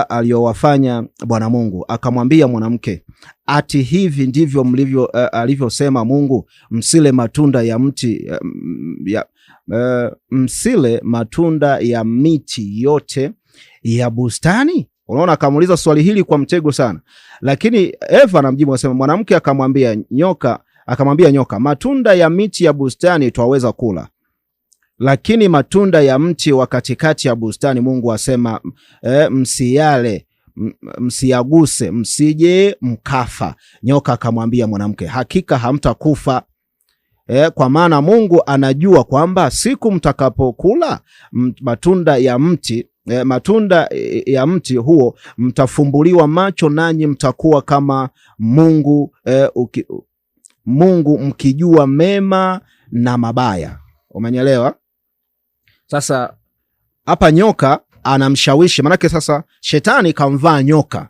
aliyowafanya Bwana Mungu. Akamwambia mwanamke, ati hivi ndivyo mlivyo alivyosema Mungu, msile matunda ya mti msile matunda ya miti yote ya bustani? Unaona, akamuuliza swali hili kwa mtego sana. Lakini Eva anamjibu anasema, mwanamke akamwambia nyoka, matunda ya miti ya bustani twaweza kula, lakini matunda ya mti wa katikati ya bustani Mungu asema msiyale, msiyaguse, msije mkafa. Nyoka akamwambia mwanamke, hakika hamtakufa, kwa maana Mungu anajua kwamba siku mtakapokula matunda ya mti huo mtafumbuliwa macho, nanyi mtakuwa kama Mungu, Mungu mkijua mema na mabaya. Umenyelewa? Sasa hapa nyoka anamshawishi, manake sasa shetani kamvaa nyoka.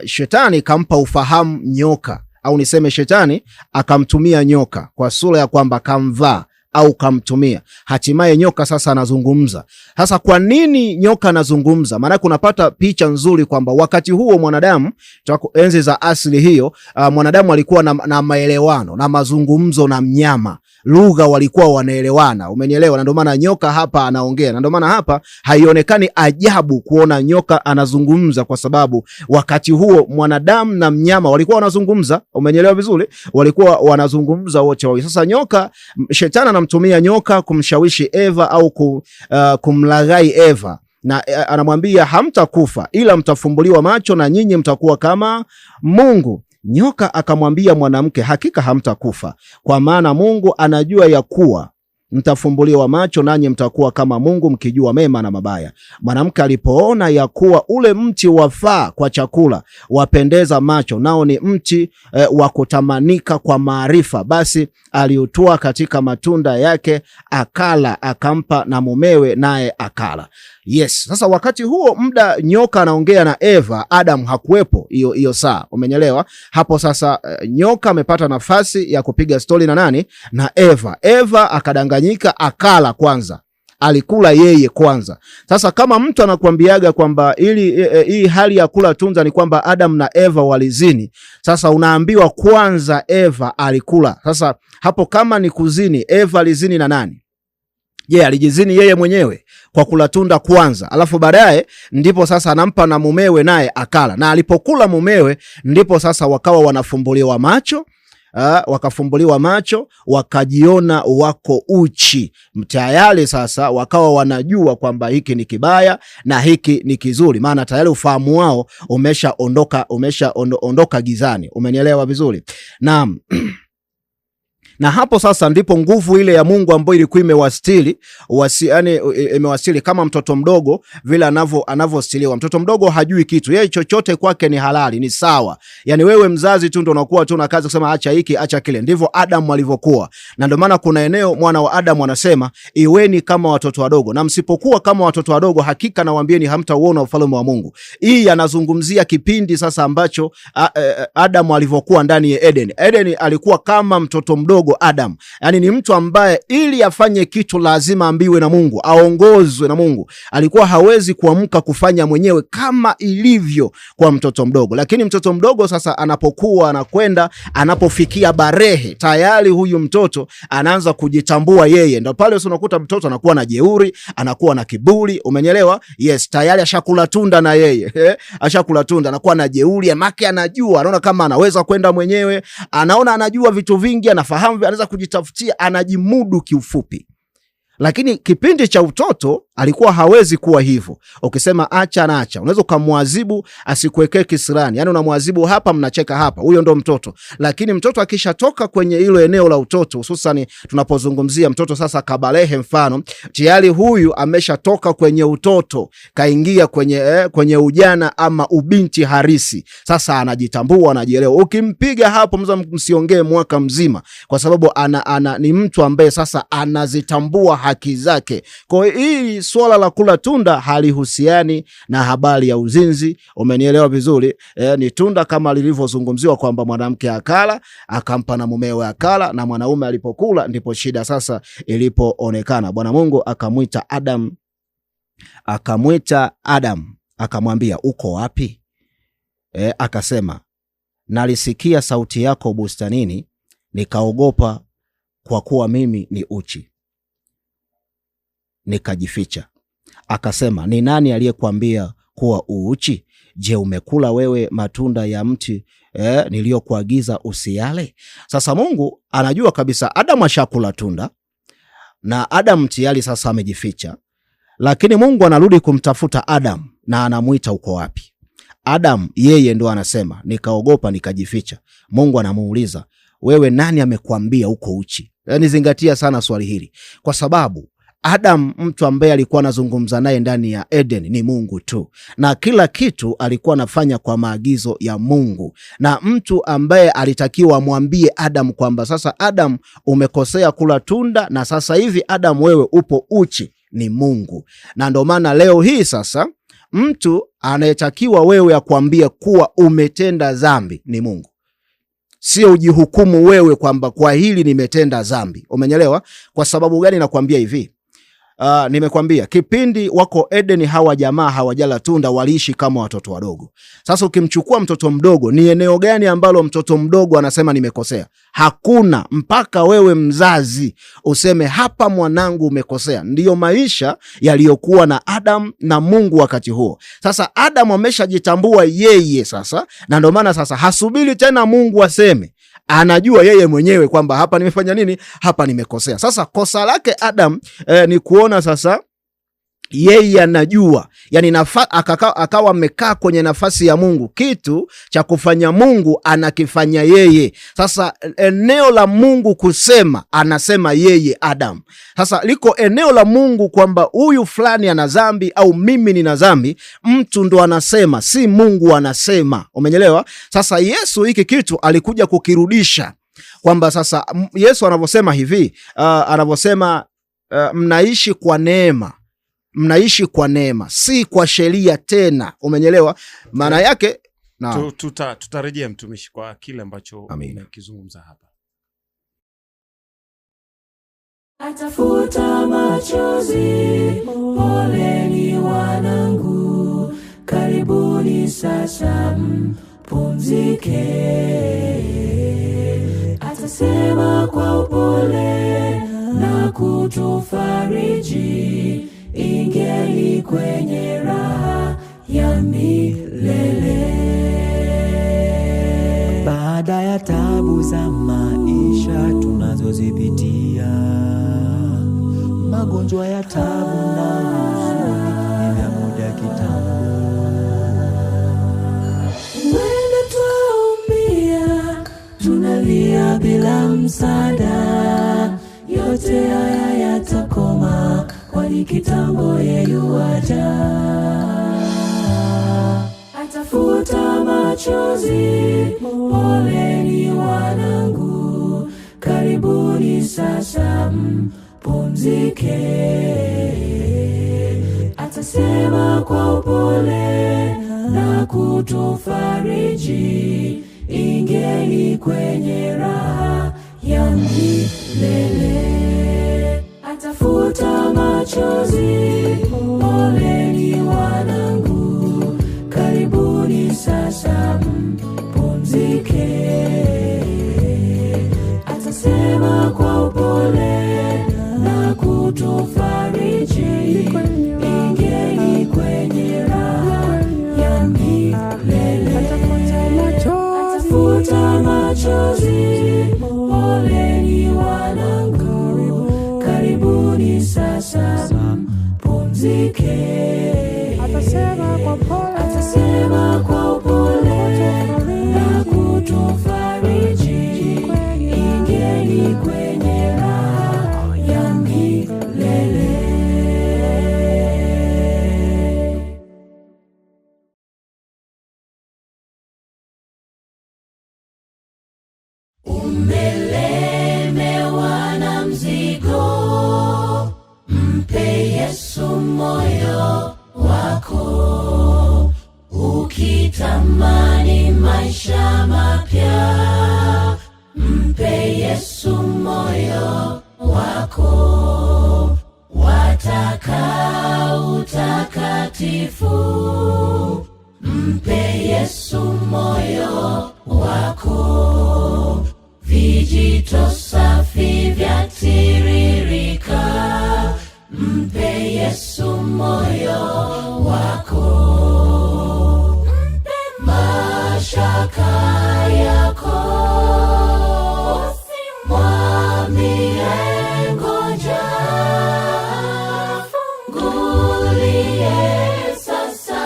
Shetani kampa ufahamu nyoka, au niseme shetani akamtumia nyoka kwa sura ya kwamba kamvaa au kamtumia. Hatimaye nyoka sasa anazungumza. Sasa kwa nini nyoka anazungumza? Maana unapata picha nzuri kwamba wakati huo mwanadamu, enzi za asili hiyo, mwanadamu alikuwa na maelewano na mazungumzo na mnyama. Lugha walikuwa wanaelewana. Umenielewa? Na ndio maana nyoka hapa anaongea. Na ndio maana hapa haionekani ajabu kuona nyoka anazungumza, kwa sababu wakati huo mwanadamu na mnyama walikuwa wanazungumza. Umenielewa vizuri? Walikuwa wanazungumza wote wawili. Sasa nyoka, shetani anamtumia nyoka kumshawishi Eva au kumlaghai Eva. Na anamwambia hamtakufa, ila mtafumbuliwa macho na nyinyi mtakuwa kama Mungu. Nyoka akamwambia mwanamke, hakika hamtakufa, kwa maana Mungu anajua ya kuwa mtafumbuliwa macho nanyi mtakuwa kama Mungu mkijua mema na mabaya. Mwanamke alipoona ya kuwa ule mti wafaa kwa chakula, wapendeza macho, nao ni mti wa kutamanika kwa maarifa, basi aliutoa katika matunda yake akala, akampa na mumewe naye akala. Yes, sasa wakati huo muda nyoka anaongea na Eva, Adam hakuwepo hiyo saa. Umenyelewa? Hapo sasa nyoka amepata nafasi ya kupiga stori na nani? Na Eva. Eva akadanganyika, akala kwanza. alikula yeye kwanza. Sasa kama mtu anakuambiaga kwamba hii hali ya kula tunda ni kwamba Adam na Eva walizini, sasa unaambiwa kwanza Eva alikula. Sasa hapo kama ni kuzini, Eva alizini na nani? Alijizini yeye mwenyewe kwa kula tunda kwanza, alafu baadaye ndipo sasa anampa na mumewe naye akala. Na alipokula mumewe ndipo sasa wakawa wanafumbuliwa macho. Wakafumbuliwa macho, wakajiona wako uchi tayari. Sasa wakawa wanajua kwamba hiki ni kibaya na hiki ni kizuri, maana tayari ufahamu wao umeshaondoka gizani. Umenielewa vizuri? Naam. Na hapo sasa ndipo nguvu ile ya Mungu ambayo ilikuwa imewasili kama mtoto mdogo vile anavyostiliwa. Mtoto mdogo hajui kitu, yeye chochote kwake ni halali, ni sawa. Yani wewe mzazi tu ndio unakuwa tu na kazi kusema acha hiki acha kile. Ndivyo Adam alivyokuwa, na ndio maana kuna eneo mwana wa Adam anasema iweni kama watoto wadogo, na msipokuwa kama watoto wadogo hakika nawaambieni hamtauona ufalme wa Mungu. Hii anazungumzia kipindi sasa ambacho Adam alivyokuwa ndani ya Eden. Eden alikuwa kama mtoto mdogo Adam. Yani ni mtu ambaye ili afanye kitu lazima ambiwe na Mungu, aongozwe na Mungu. Alikuwa hawezi kuamka kufanya mwenyewe kama ilivyo kwa mtoto mdogo. Lakini mtoto mdogo sasa anapokuwa anakwenda, anapofikia barehe, tayari huyu mtoto anaanza kujitambua yeye. Ndio pale unakuta mtoto anakuwa na jeuri, anakuwa na kiburi. Umenyelewa? Yes, tayari ashakula tunda na yeye. Ashakula tunda, anakuwa na jeuri, amake anajua, anaona kama anaweza kwenda mwenyewe, anaona anajua vitu vingi, anafahamu, anaweza kujitafutia, anajimudu kiufupi. Lakini kipindi cha utoto alikuwa hawezi kuwa hivyo. Ukisema acha na acha, unaweza kumwadhibu asikuwekee kisirani. Yani unamwadhibu hapa, mnacheka hapa, huyo ndo mtoto. Lakini mtoto akishatoka kwenye hilo eneo la utoto, hususan tunapozungumzia mtoto sasa kabalehe, mfano tayari huyu ameshatoka kwenye utoto kaingia kwenye ujana ama ubinti harisi. Sasa anajitambua, anajielewa. Ukimpiga hapo msiongee mwaka mzima, kwa sababu ni mtu ambaye sasa anazitambua haki zake. Kwa hiyo swala la kula tunda halihusiani na habari ya uzinzi. Umenielewa vizuri? Ni tunda kama lilivyozungumziwa kwamba mwanamke akala, akampa na mumewe akala, na mwanaume alipokula ndipo shida sasa ilipoonekana. Bwana Mungu akamwita Adam, akamwambia uko wapi? Akasema nalisikia sauti yako bustanini, nikaogopa kwa kuwa mimi ni uchi, nikajificha. Akasema ni nani aliyekuambia kuwa uuchi? Je, umekula wewe matunda ya mti niliyokuagiza usiyale? Sasa Mungu anajua kabisa Adam ashakula tunda na Adam tayari sasa amejificha, lakini Mungu anarudi kumtafuta Adam na anamuita uko wapi? Adam yeye ndo anasema nikaogopa nikajificha. Mungu anamuuliza wewe, nani amekuambia uko uchi? Yani zingatia sana swali hili, kwa sababu Adam, mtu ambaye alikuwa anazungumza naye ndani ya Eden, ni Mungu tu, na kila kitu alikuwa anafanya kwa maagizo ya Mungu. Na mtu ambaye alitakiwa amwambie Adam kwamba sasa Adam umekosea kula tunda na sasa hivi Adam wewe upo uchi, ni Mungu. Na ndio maana leo hii sasa mtu anayetakiwa wewe akwambie kuwa umetenda dhambi ni Mungu. Sio ujihukumu wewe kwamba kwa hili nimetenda dhambi. Umenyelewa? Kwa sababu gani nakwambia hivi? Nimekwambia kipindi wako Eden, hawa jamaa hawajala tunda, waliishi kama watoto wadogo. Sasa ukimchukua mtoto mdogo, ni eneo gani ambalo mtoto mdogo anasema nimekosea? Hakuna, mpaka wewe mzazi useme hapa mwanangu umekosea. Ndiyo maisha yaliyokuwa na Adam na Mungu wakati huo. Sasa Adam ameshajitambua yeye sasa, na ndio maana sasa hasubiri tena Mungu aseme. Anajua yeye mwenyewe kwamba hapa nimefanya nini, hapa nimekosea. Sasa kosa lake Adam ni kuona sasa yeye anajua, yani akawa amekaa kwenye nafasi ya Mungu. Kitu cha kufanya Mungu anakifanya yeye. Sasa eneo la Mungu kusema, anasema yeye Adam. Sasa liko eneo la Mungu kwamba huyu fulani ana dhambi au mimi nina dhambi, mtu ndo anasema, si Mungu anasema. Umenyelewa? Sasa Yesu hiki kitu alikuja kukirudisha, kwamba sasa Yesu anavyosema hivi, anavyosema mnaishi kwa neema, mnaishi kwa neema, si kwa sheria tena. Umenyelewa? Maana yake tutarejea mtumishi kwa kile ambacho umekizungumza hapa. atafuta machozi. Poleni wanangu, karibuni sasa mpumzike. Atasema kwa upole na kutufariji, ingeni kwenye raha ya milele. Baada ya tabu za maisha tunazozipitia, magonjwa ya tabu na huzuni ni vya muda kitambo. Wenda twaumia, tunalia bila msaada, yote haya yatakoma, kwani kitambo yuaja. Atafuta machozi. Poleni wanangu, karibuni sasa mpumzike. Atasema kwa upole na kutufariji, ingeni kwenye raha ya milele. Atafuta machozi. Poleni wanangu, karibuni sasa mpumzike. Atasema kwa upole na kutufariji, ingeni kwenye raha ya milele. Atafuta machozi. Poleni wanangu, karibuni sasa mpumzike. Atasema kwa upole na kutufariji, ingeni kwenye raha ya milele. Umelemewa na mzigo, mpe Yesu moyo wako. Ukitamani maisha mapya, mpe Yesu moyo wako. Wataka utakatifu, mpe Yesu moyo wako. Vijito safi vyatiririka, mpe Yesu moyo wako. Mpe mashaka yako, usimwambie ngoja. Fungulie sasa,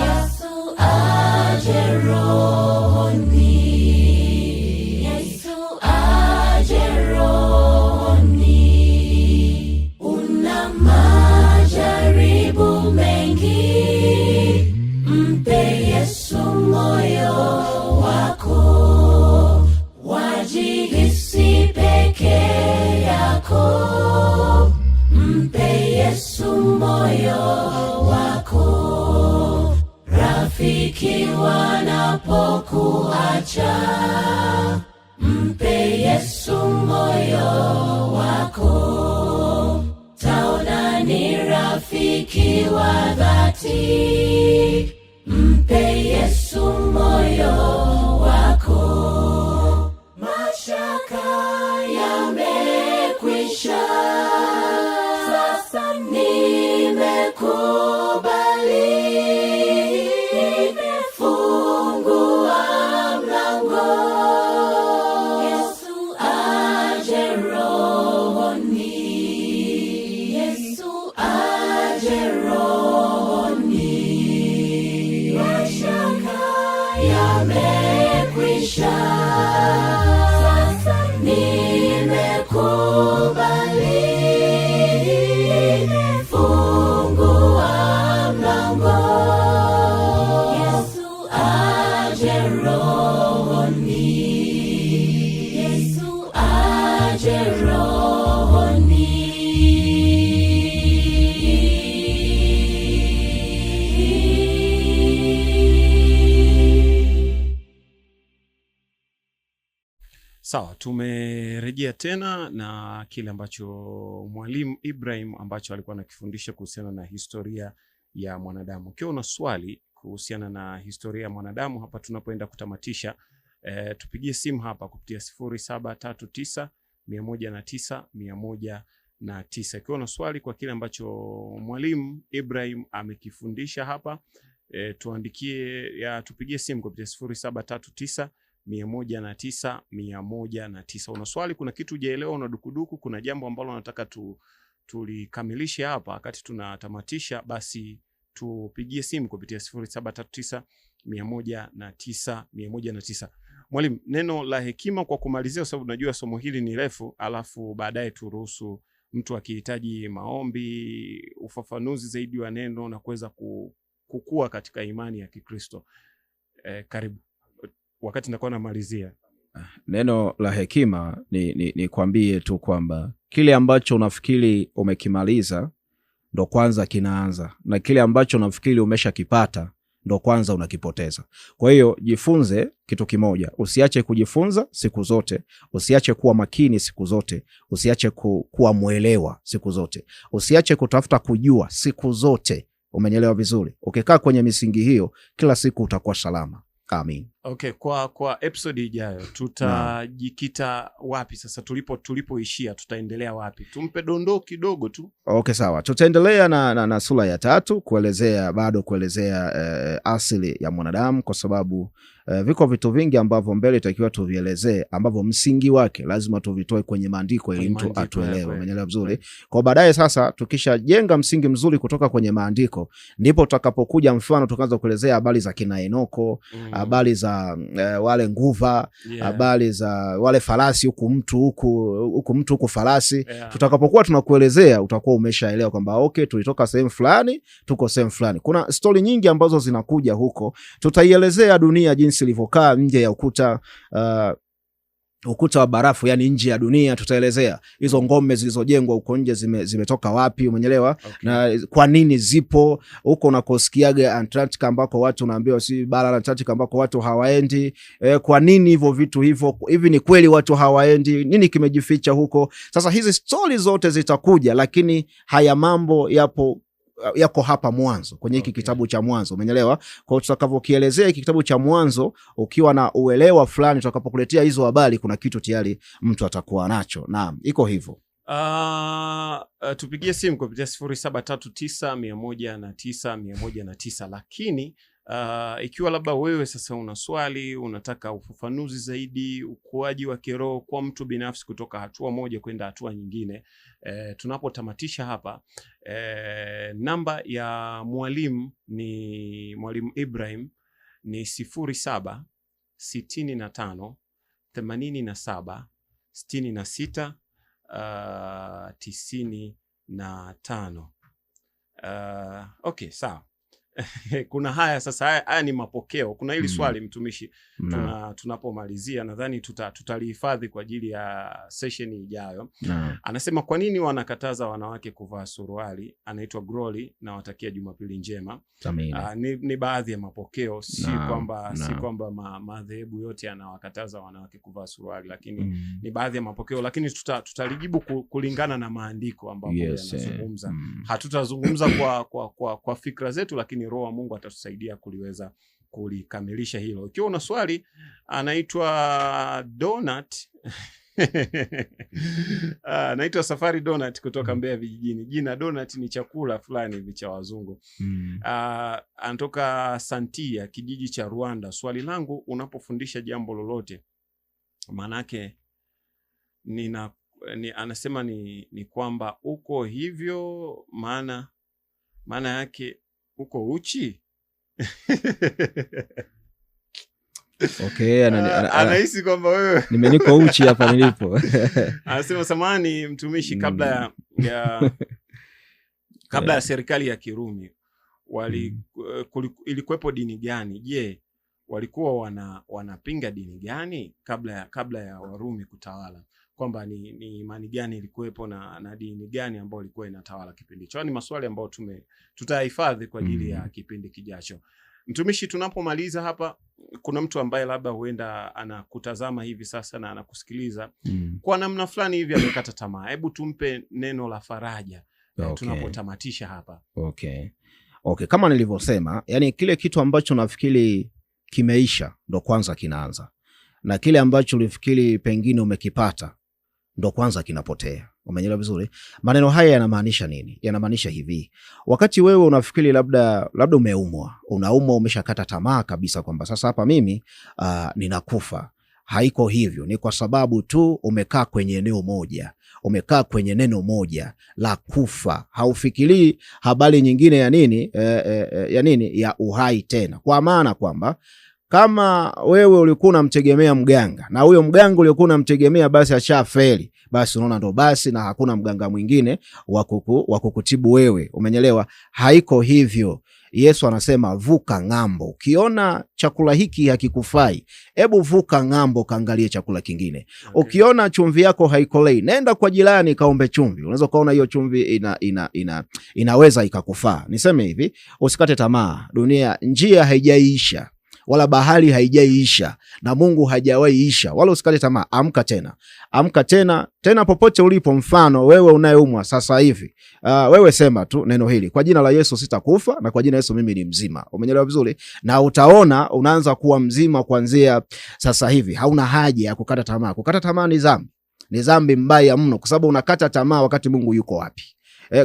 Yesu aje rohoni. Yesu aje rohoni. Una majaribu mengi, mpe Yesu moyo wako. Wajihisi peke yako, mpe Yesu moyo wako. Rafiki wanapokuacha, mpe Yesu moyo wako. Taona ni rafiki wa dhati, mpe Yesu moyo wako. Mashaka yamekwisha, sasa nimekubali. Nimefungua mlango, Yesu aje rohoni. Yesu aje rohoni. Mashaka yamekwisha, sasa nimekubali. Nimefungua mlango, Yesu aje rohoni. Yesu aje rohoni. Sawa, tumerejea tena na kile ambacho Mwalimu Ibrahim ambacho alikuwa anakifundisha kuhusiana na historia ya mwanadamu. Ukiwa una swali kuhusiana na historia ya mwanadamu hapa tunapoenda kutamatisha, tupigie simu hapa kupitia 0739 109 109. Ukiwa una swali kwa kile ambacho Mwalimu Ibrahim amekifundisha hapa, tuandikie tupigie simu kupitia 0739 109 109. Una swali, kuna kitu hujaelewa, una dukuduku, kuna jambo ambalo unataka tulikamilishe hapa wakati tunatamatisha, basi tupigie simu kupitia 0739 109 109. Mwalimu, neno la hekima kwa kumalizia, kwa sababu najua somo hili ni refu, alafu baadaye turuhusu mtu akihitaji maombi, ufafanuzi zaidi wa neno na kuweza kukua katika imani ya Kikristo. Karibu. Wakati nakuwa namalizia. Neno la hekima ni kuambie tu kwamba kile ambacho unafikiri umekimaliza ndo kwanza kinaanza, na kile ambacho unafikiri umeshakipata ndo kwanza unakipoteza. Kwa hiyo jifunze kitu kimoja, usiache kujifunza siku zote, usiache kuwa makini siku zote, usiache kuwa muelewa siku zote, usiache kutafuta kujua siku zote. Umenielewa vizuri? Ukikaa kwenye misingi hiyo, kila siku utakuwa salama. Amin. Okay, kwa episode ijayo tutajikita wapi sasa? Tulipoishia tutaendelea wapi? Tumpe dondoo kidogo tu. Okay, sawa. Tutaendelea na sura ya 3 kuelezea asili ya mwanadamu, kwa sababu viko vitu vingi ambavyo mbele itakiwa tuvielezee, ambavyo msingi wake lazima tuvitoe kwenye maandiko ili mtu atuelewe. Umeelewa vizuri? Kwa baadaye sasa tukishajenga msingi mzuri kutoka kwenye maandiko, ndipo tutakapokuja mfano tukaanza kuelezea habari za kina Enoko, habari za wale nguva, habari za wale farasi, huku mtu farasi. Tutakapokuwa tunakuelezea, utakuwa umeshaelewa kwamba okay, tulitoka sehemu fulani, tuko sehemu fulani. Kuna story nyingi ambazo zinakuja huko. Tutaielezea dunia jinsi ilivyokaa nje ya ukuta wa barafu, yani nje ya dunia. Tutaelezea hizo ngome zilizojengwa huko nje zimetoka wapi, umeelewa? Okay. Na kwa nini zipo huko unakosikiaga Antarctica ambako watu unaambiwa si bara la Antarctica ambako watu hawaendi. Kwa nini hivyo vitu hivyo? Hivi ni kweli watu hawaendi? Nini kimejificha huko? Sasa hizi stories zote zitakuja, lakini haya mambo yako hapa mwanzo kwenye hiki kitabu cha Mwanzo, umeelewa? Kwa tutakavyokielezea hiki kitabu cha Mwanzo, ukiwa na uelewa fulani, tutakapokuletea hizo habari, kuna kitu tayari mtu atakuwa nacho. Naam, iko hivyo. Tupigie simu kupitia 0739 109 109. Lakini ikiwa labda wewe sasa una swali, unataka ufafanuzi zaidi, ukuaji wa kiroho kwa mtu binafsi kutoka hatua moja kwenda hatua nyingine, tunapotamatisha hapa, namba ya mwalimu Ibrahim ni 07 65 87 66 95. Okay, sawa. Kuna haya sasa, haya ni mapokeo. Kuna hili swali mtumishi, tunapomalizia nadhani tutalihifadhi kwa ajili ya session ijayo. Anasema, kwa nini wanakataza wanawake kuvaa suruali? Anaitwa Groli, na watakia Jumapili njema. Ni baadhi ya mapokeo, si kwamba madhehebu yote yanawakataza wanawake kuvaa suruali, lakini ni baadhi ya mapokeo, lakini tutalijibu kulingana na maandiko ambapo yanazungumza. Hatutazungumza kwa fikra zetu, lakini Roho wa Mungu atatusaidia kuliweza kulikamilisha hilo. Ikiwa una swali, anaitwa Donut anaitwa Safari Donut kutoka Mbeya vijijini. Jina Donut ni chakula fulani hivi cha wazungu. Anatoka Santia, kijiji cha Rwanda. Swali langu, unapofundisha jambo lolote, manake anasema ni kwamba uko hivyo, maana yake uko uchi. Okay, anahisi kwamba wewe niko uchi hapa nilipo. Anasema, samani mtumishi, kabla ya serikali ya Kirumi ilikuwepo dini gani? Je, walikuwa wanapinga dini gani kabla ya Warumi kutawala? Kwamba ni imani gani ilikuwepo na dini gani ambayo ilikuwa inatawala kipindi hicho? Ni maswali ambayo tutahifadhi kwa ajili ya kipindi kijacho. Mtumishi, tunapomaliza hapa, kuna mtu ambaye labda huenda anakutazama hivi sasa na anakusikiliza kwa namna fulani hivi amekata tamaa. Hebu tumpe neno la faraja tunapotamatisha hapa. Okay, kama nilivyosema, yani kile kitu ambacho nafikiri kimeisha ndo kwanza kinaanza, na kile ambacho ulifikiri pengine umekipata ndo kwanza kinapotea. Umeelewa vizuri? Maneno haya yanamaanisha nini? Yanamaanisha hivi: wakati wewe unafikiri labda unaumwa, umeshakata tamaa kabisa kwamba sasa hapa mimi ninakufa. Haiko hivyo. Ni kwa sababu tu umekaa kwenye eneo moja, umekaa kwenye neno moja la kufa. Haufikirii habari nyingine ya nini, ya uhai tena. Kwa maana kwamba kama wewe ulikuwa unamtegemea mganga na huyo mganga uliokuwa unamtegemea basi ashafeli, basi unaona ndo basi na hakuna mganga mwingine wa kukutibu wewe. Umenyelewa? Haiko hivyo. Yesu anasema vuka ng'ambo. Ukiona chakula hiki hakikufai, hebu vuka ng'ambo kaangalie chakula kingine. Ukiona chumvi yako haikolei, nenda kwa jirani kaombe chumvi. Unaweza kuona hiyo chumvi inaweza ikakufaa. Niseme hivi, usikate tamaa. Dunia njia haijaisha, wala bahari haijaisha, na Mungu hajawaiisha. Wala usikate tamaa. Amka tena popote ulipo. Mfano wewe unayeumwa sasa hivi, wewe sema tu neno hili: kwa jina la Yesu sitakufa, na kwa jina la Yesu mimi ni mzima. Umeelewa vizuri? Na utaona unaanza kuwa mzima kuanzia sasa hivi. Hauna haja ya kukata tamaa. Kukata tamaa ni dhambi. Ni dhambi mbaya mno, kwa sababu unakata tamaa wakati Mungu yuko wapi?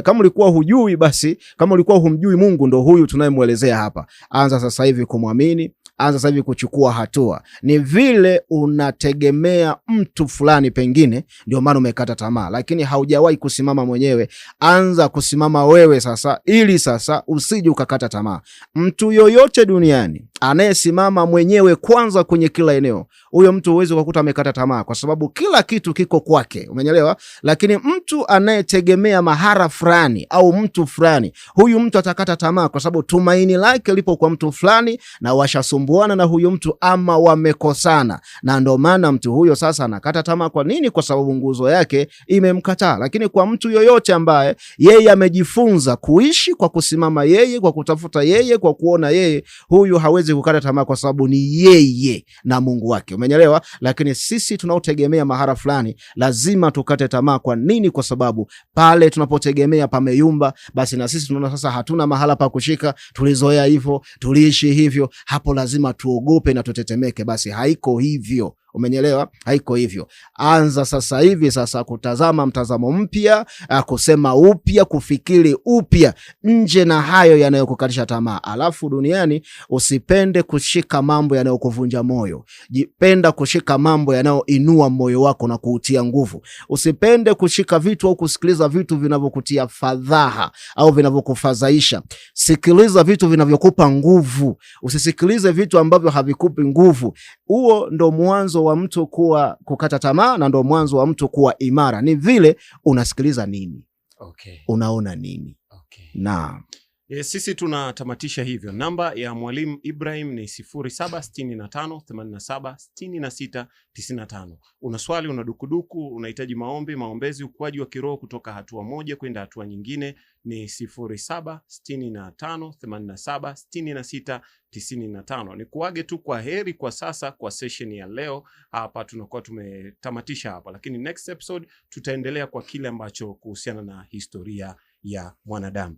Kama ulikuwa hujui, basi kama ulikuwa humjui Mungu, ndo huyu tunayemuelezea hapa. Anza sasa hivi kumwamini. Anza sasa hivi kuchukua hatua. Ni vile unategemea mtu fulani pengine ndio maana umekata tamaa, lakini haujawahi kusimama mwenyewe. Anza kusimama wewe sasa, ili sasa usije ukakata tamaa. Mtu yoyote duniani anayesimama mwenyewe kwanza kwenye kila eneo, huyo mtu huwezi kukuta amekata tamaa, kwa sababu kila kitu kiko kwake. Umeelewa? Lakini mtu anayetegemea mahara fulani au mtu fulani, huyu mtu atakata tamaa, kwa sababu tumaini lake lipo kwa mtu fulani na washasumbuana na huyu mtu ama wamekosana, na ndio maana mtu huyo sasa anakata tamaa. Kwa nini? Kwa sababu nguzo yake imemkataa. Lakini kwa mtu yoyote ambaye yeye amejifunza kuishi kwa kusimama yeye, kwa kutafuta yeye, kwa kuona yeye, huyu hawezi kukata tamaa, kwa sababu ni yeye na Mungu wake. Umeelewa? Lakini sisi tunaotegemea mahara fulani lazima tukate tamaa. Kwa nini? Kwa sababu pale tunapotegemea pameyumba, basi na sisi tunaona sasa hatuna mahala pa kushika. Tulizoea hivyo, tuliishi hivyo, hapo lazima tuogope na tutetemeke. Basi haiko hivyo. Umenyelewa? Haiko hivyo. Anza sasa hivi sasa kutazama mtazamo mpya, kusema upya, kufikiri upya, nje na hayo yanayokukatisha tamaa. Alafu duniani usipende kushika mambo yanayokuvunja moyo. Jipenda kushika mambo yanayoinua moyo wako na kuutia nguvu. Usipende kushika vitu au kusikiliza vitu vinavyokutia fadhaha au vinavyokufadhaisha. Sikiliza vitu vinavyokupa nguvu. Usisikilize vitu ambavyo havikupi nguvu. Huo ndo mwanzo wa mtu kukata tamaa, na ndo mwanzo wa mtu kuwa imara. Ni vile unasikiliza nini, unaona nini. Na sisi tunatamatisha hivyo. Namba ya Mwalimu Ibrahim ni 0765876695. Una swali, una dukuduku, unahitaji maombi, maombezi, ukuaji wa kiroho kutoka hatua moja kwenda hatua nyingine, ni 0765876695. Ni kuage tu kwa heri kwa sasa kwa session ya leo. Hapa tunakuwa tumetamatisha hapa, lakini next episode tutaendelea kwa kile ambacho kuhusiana na historia ya mwanadamu.